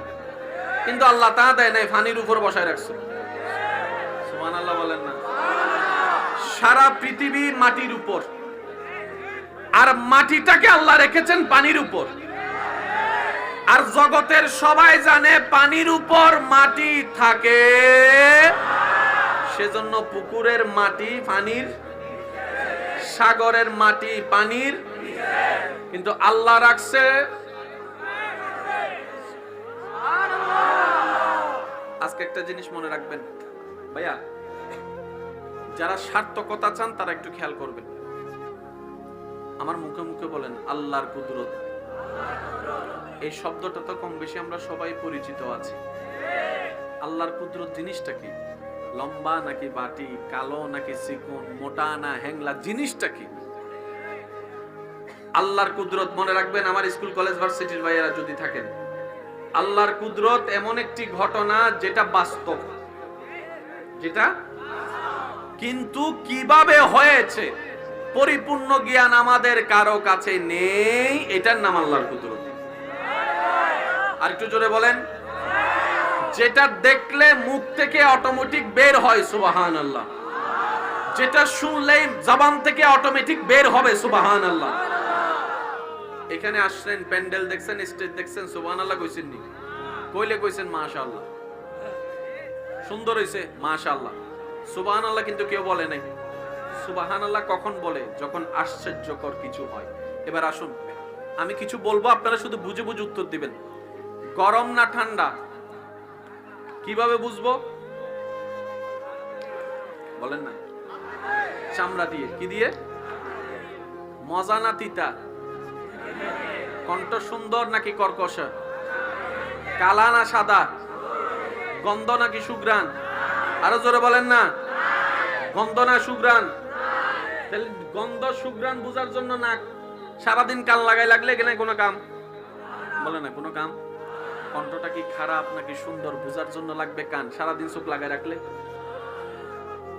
কিন্তু আল্লাহ তা দেয় নাই, পানির উপর বসায় রাখছে। সুবহানাল্লাহ বলেন না। সারা পৃথিবী মাটির উপর, আর মাটিটাকে আল্লাহ রেখেছেন পানির উপর। আর জগতের সবাই জানে পানির উপর মাটি থাকে, সেজন্য পুকুরের মাটি পানির, সাগরের মাটি পানির, কিন্তু আল্লাহ রাখছে। আজকে একটা জিনিস মনে রাখবেন ভাইয়া, যারা সার্থকতা চান তারা একটু খেয়াল করবেন। আমার মুখে মুখে বলেন আল্লাহর কুদরত। এই শব্দটা তো কম বেশি আমরা সবাই পরিচিত আছি। আল্লাহর কুদরত জিনিসটা কি? লম্বা নাকি বাটি, কালো নাকি চিকন, মোটা না হ্যাংলা, জিনিসটা কি? আল্লাহর কুদরত মনে রাখবেন। আমার স্কুল কলেজ ভার্সিটির ভাইয়েরা যদি থাকেন, আল্লাহর কুদরত এমন একটি ঘটনা যেটা বাস্তব, যেটা কিন্তু কিভাবে হয়েছে পরিপূর্ণ জ্ঞান আমাদের কারো কাছে নেই। এটার নাম আল্লাহর কুদরত। আর একটু জোরে বলেন। যেটা দেখলে মুখ থেকে অটোমেটিক বের হয় সুবহানাল্লাহ, যেটা শুনলেই জবান থেকে অটোমেটিক বের হবে সুবহানাল্লাহ। এখানে আসছেন, প্যান্ডেল দেখছেন, স্টেজ দেখছেন, সুবহানাল্লাহ কইছেন নি? কইলে কইছেন মাশাআল্লাহ, সুন্দর হইছে মাশাআল্লাহ, সুবহানাল্লাহ কিন্তু কেউ বলে নাই। সুবহানাল্লাহ কখন বলে? যখন আশ্চর্যকর কিছু হয়। এবার আসুন, আমি কিছু বলবো, আপনারা শুধু বুঝে বুঝে উত্তর দিবেন। গরম না ঠান্ডা কিভাবে বুঝবো? বলেন না, চামড়া দিয়ে। কি দিয়ে? মজা না তিতা? কণ্ঠ সুন্দর নাকি কর্কশ? কালা না সাদা? গন্ধ নাকি সুঘ্রাণ? আরো জোরে বলেন না, গন্ধ না সুঘ্রাণ? তাহলে গন্ধ সুঘ্রাণ বোঝার জন্য নাক সারাদিন কান লাগাই লাগলে এখানে কোনো কাম? বলে না কোনো কাম। কণ্ঠটা কি খারাপ নাকি সুন্দর বোঝার জন্য লাগবে কান, সারাদিন চোখ লাগাই রাখলে?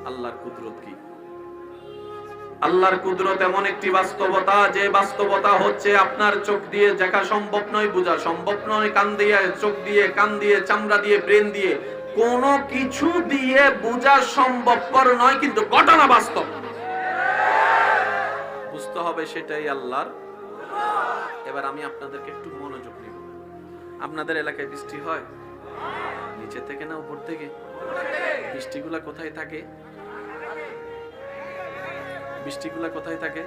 আল্লাহর কুদরত কি? আল্লাহর কুদরত এমন একটি বাস্তবতা, যে বাস্তবতা হচ্ছে আপনার চোখ দিয়ে দেখা সম্ভব নয়, বোঝা সম্ভব নয়, কান দিয়ে, চোখ দিয়ে, কান দিয়ে, চামড়া দিয়ে, ব্রেন দিয়ে, কোনো কিছু দিয়ে বোঝা সম্ভবপর নয়, কিন্তু ঘটনা বাস্তব। বুঝতে হবে সেটাই আল্লাহর। এবার আমি আপনাদেরকে একটু মনোযোগ নিব। আপনাদের এলাকায় বৃষ্টি হয়? নিচে থেকে না উপর থেকে? বৃষ্টিগুলা কোথায় থাকে? বৃষ্টিগুলা কোথায় থাকে?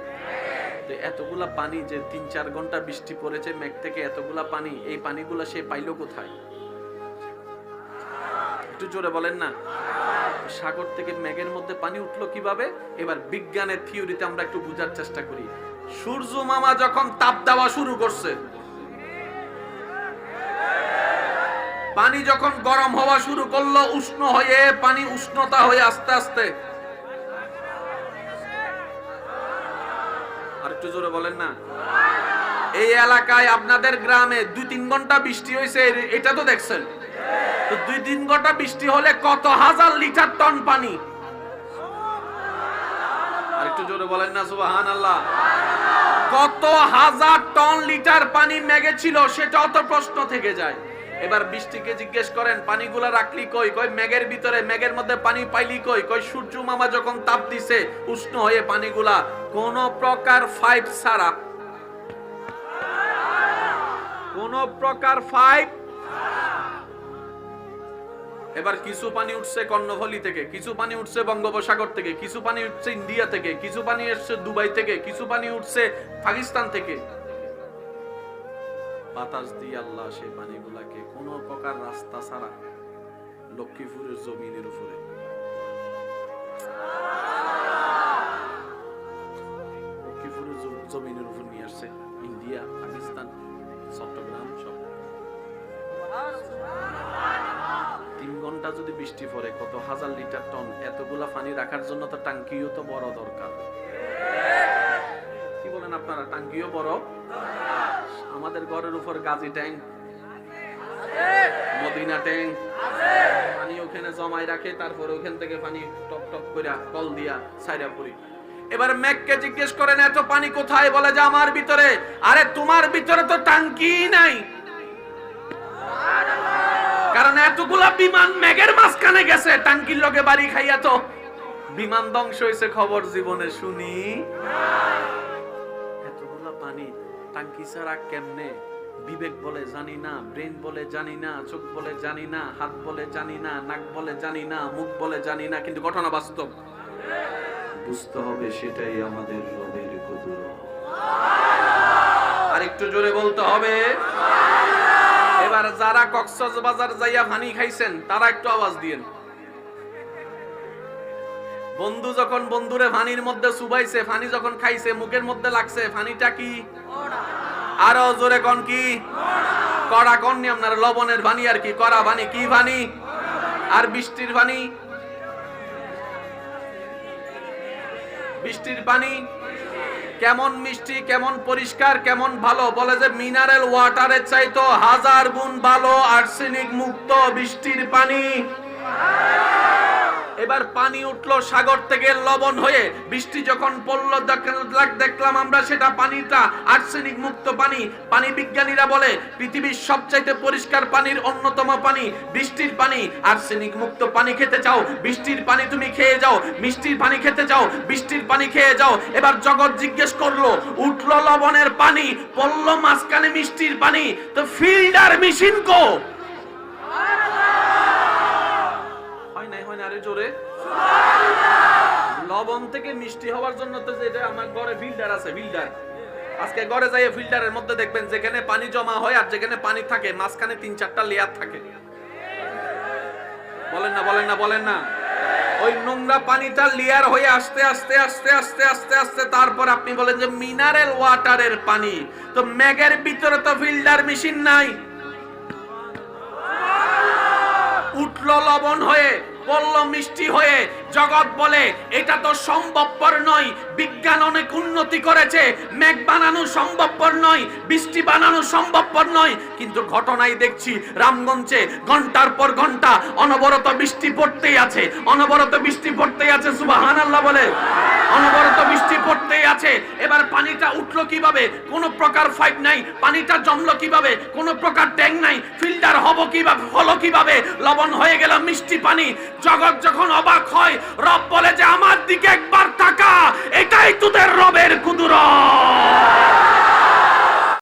তো এতগুলা পানি যে ৩-৪ ঘন্টা বৃষ্টি পড়েছে মেঘ থেকে, এতগুলা পানি, এই পানিগুলা সে পাইলো কোথায়? একটু জোরে বলেন না। সাগর থেকে মেঘের মধ্যে পানি উঠলো কিভাবে? এবার বিজ্ঞানের থিওরিতে আমরা একটু বোঝার চেষ্টা করি। সূর্য মামা যখন তাপ দেওয়া শুরু করছে, পানি যখন গরম হওয়া শুরু করলো, উষ্ণ হয়ে পানি উষ্ণতা হয়ে আস্তে আস্তে, আর একটু জোরে বলেন না। এই এলাকায় আপনাদের গ্রামে 2-3 ঘন্টা বৃষ্টি হয়েছে, এটা তো দেখছেন। তো 2-3 ঘন্টা বৃষ্টি হলে কত হাজার লিটার টন পানি? আর একটু জোরে বলেন না সুবহানাল্লাহ। কত হাজার টন লিটার পানি মেঘে ছিল, সেটাও তো প্রশ্ন থেকে যায়। এবার বৃষ্টিকে জিজ্ঞেস করেন পানিগুলা রাখলি কই? কই মেঘের ভিতরে, মেঘের মধ্যে পানি পাইলি কই? কই সূর্য মামা যখন তাপ দিছে উষ্ণ হয়ে পানিগুলা, কোন প্রকার পাইপ ছাড়া, কোন প্রকার পাইপ। এবার কিছু পানি উঠছে কর্ণফুলী থেকে, কিছু পানি উঠছে বঙ্গোপসাগর থেকে, কিছু পানি উঠছে ইন্ডিয়া থেকে, কিছু পানি এসছে দুবাই থেকে, কিছু পানি উঠছে পাকিস্তান থেকে। বাতাস দিয়ে আল্লাহ সেই পানিগুলাকে কোন প্রকার রাস্তা ছাড়া লক্ষ্মীপুরের জমিনের উপরে, লক্ষ্মীপুরের জমিনের উপর নিয়ে আসছে। ইন্ডিয়া, পাকিস্তান, চট্টগ্রাম সব। 3 ঘন্টা যদি বৃষ্টি পড়ে কত হাজার লিটার টন, এতগুলা পানি রাখার জন্য তো টাঙ্কিও তো বড় দরকার। কি বলেন আপনারা? টাঙ্কিও বড়। আমাদের ঘরের উপর গাজী ট্যাঙ্ক, মদিনা ট্যাঙ্ক, পানি ওখানে জমাই রাখে, তারপরে ওখান থেকে পানি টপ টপ করে কল দিয়া ছাইরা পড়ি। এবার মেঘকে জিজ্ঞেস করেন এত পানি কোথায়? বলে যে আমার ভিতরে। আরে তোমার ভিতরে তো টাঙ্কি নাই, কারণ এতগুলা বিমান মেঘের মাঝখানে গেছে, টাঙ্কির লগে বাড়ি খাইয়া তো বিমান ধ্বংস হয়েছে খবর জীবনে শুনি। এতগুলা পানি টাঙ্কি ছাড়া কেমনে? বিবেক বলে জানি না, ব্রেন বলে জানি না, চোখ বলে জানি না, হাত বলে জানি না, নাক বলে জানি না, মুখ বলে জানি না, কিন্তু ঘটনা বাস্তব। বুঝতে হবে সেটাই আমাদের রবের কুদরত। আর একটু জোরে বলতে হবে। এবার যারা কক্সবাজার যাইয়া পানি খাইছেন তারা একটু আওয়াজ দিয়েন। বন্ধু যখন বন্ধুরে পানির মধ্যে চুবাইছে, পানি যখন খাইছে, মুখের মধ্যে লাগছে, পানিটা কি? আরো জোরে কোন কি? কড়া কোন নি আপনার? লবণের পানি আর কি? কড়া পানি কি পানি? আর বৃষ্টির পানি? বৃষ্টির পানি কেমন মিষ্টি, কেমন পরিষ্কার, কেমন ভালো। বলে যে মিনারেল ওয়াটারের চাইতো 1000 গুণ ভালো আর্সেনিক মুক্ত বৃষ্টির পানি। এবার পানি উঠলো সাগর থেকে লবণ হয়ে, বৃষ্টি যখন পড়লো দেখলাম আমরা সেটা পানিটা আর্সেনিক মুক্ত পানি। পানি বিজ্ঞানীরা বলে পৃথিবীর সবচাইতে পরিষ্কার পানির অন্যতম পানি বৃষ্টির পানি। আর্সেনিক মুক্ত পানি খেতে চাও, বৃষ্টির পানি তুমি খেয়ে যাও। মিষ্টির পানি খেতে চাও, বৃষ্টির পানি খেয়ে যাও। এবার জগৎ জিজ্ঞেস করলো, উঠলো লবণের পানি, পড়লো মাঝখানে মিষ্টির পানি, তো ফিল্টার মেশিন কো? জোরে লবণ থেকে মিষ্টি হওয়ার জন্য তো যেটা আমার ঘরে ফিল্টার আছে, ফিল্টার। আজকে ঘরে যাই ফিল্টারের মধ্যে দেখবেন যেখানে পানি জমা হয় আর যেখানে পানি থাকে মাঝখানে 3-4টা লেয়ার থাকে। বলেন না, বলেন না, বলেন না। ওই নোংরা পানিটা লেয়ার হয়ে আস্তে আস্তে আস্তে আস্তে আস্তে আস্তে তারপর আপনি বলেন যে মিনারেল ওয়াটারের পানি। তো ম্যাগের ভিতরে তো ফিল্টার মেশিন নাই, উঠলো লবণ হয়ে, বলল মিষ্টি হয়ে। জগৎ বলে এটা তো সম্ভবপর নয়, বিজ্ঞান অনেক উন্নতি করেছে, মেঘ বানানো সম্ভবপর নয়, বৃষ্টি বানানো সম্ভবপর নয়। কিন্তু ঘটনায় দেখছি রামগঞ্জে ঘন্টার পর ঘন্টা অনবরত বৃষ্টি পড়তেই আছে, অনবরত বৃষ্টি পড়তেই আছে। সুবহানাল্লাহ বলে, অনবরত বৃষ্টি পড়তেই আছে। এবার পানিটা উঠলো কিভাবে? কোনো প্রকার পাইপ নাই। পানিটা জমলো কিভাবে? কোনো প্রকার ট্যাঙ্ক নাই। ফিল্টার হবো কিভাবে, হলো কিভাবে? লবণ হয়ে গেল মিষ্টি পানি। জগৎ যখন অবাক হয়, রব বলে যে আমার দিকে একবার তাকা, এটাই তোদের রবের কুদরত।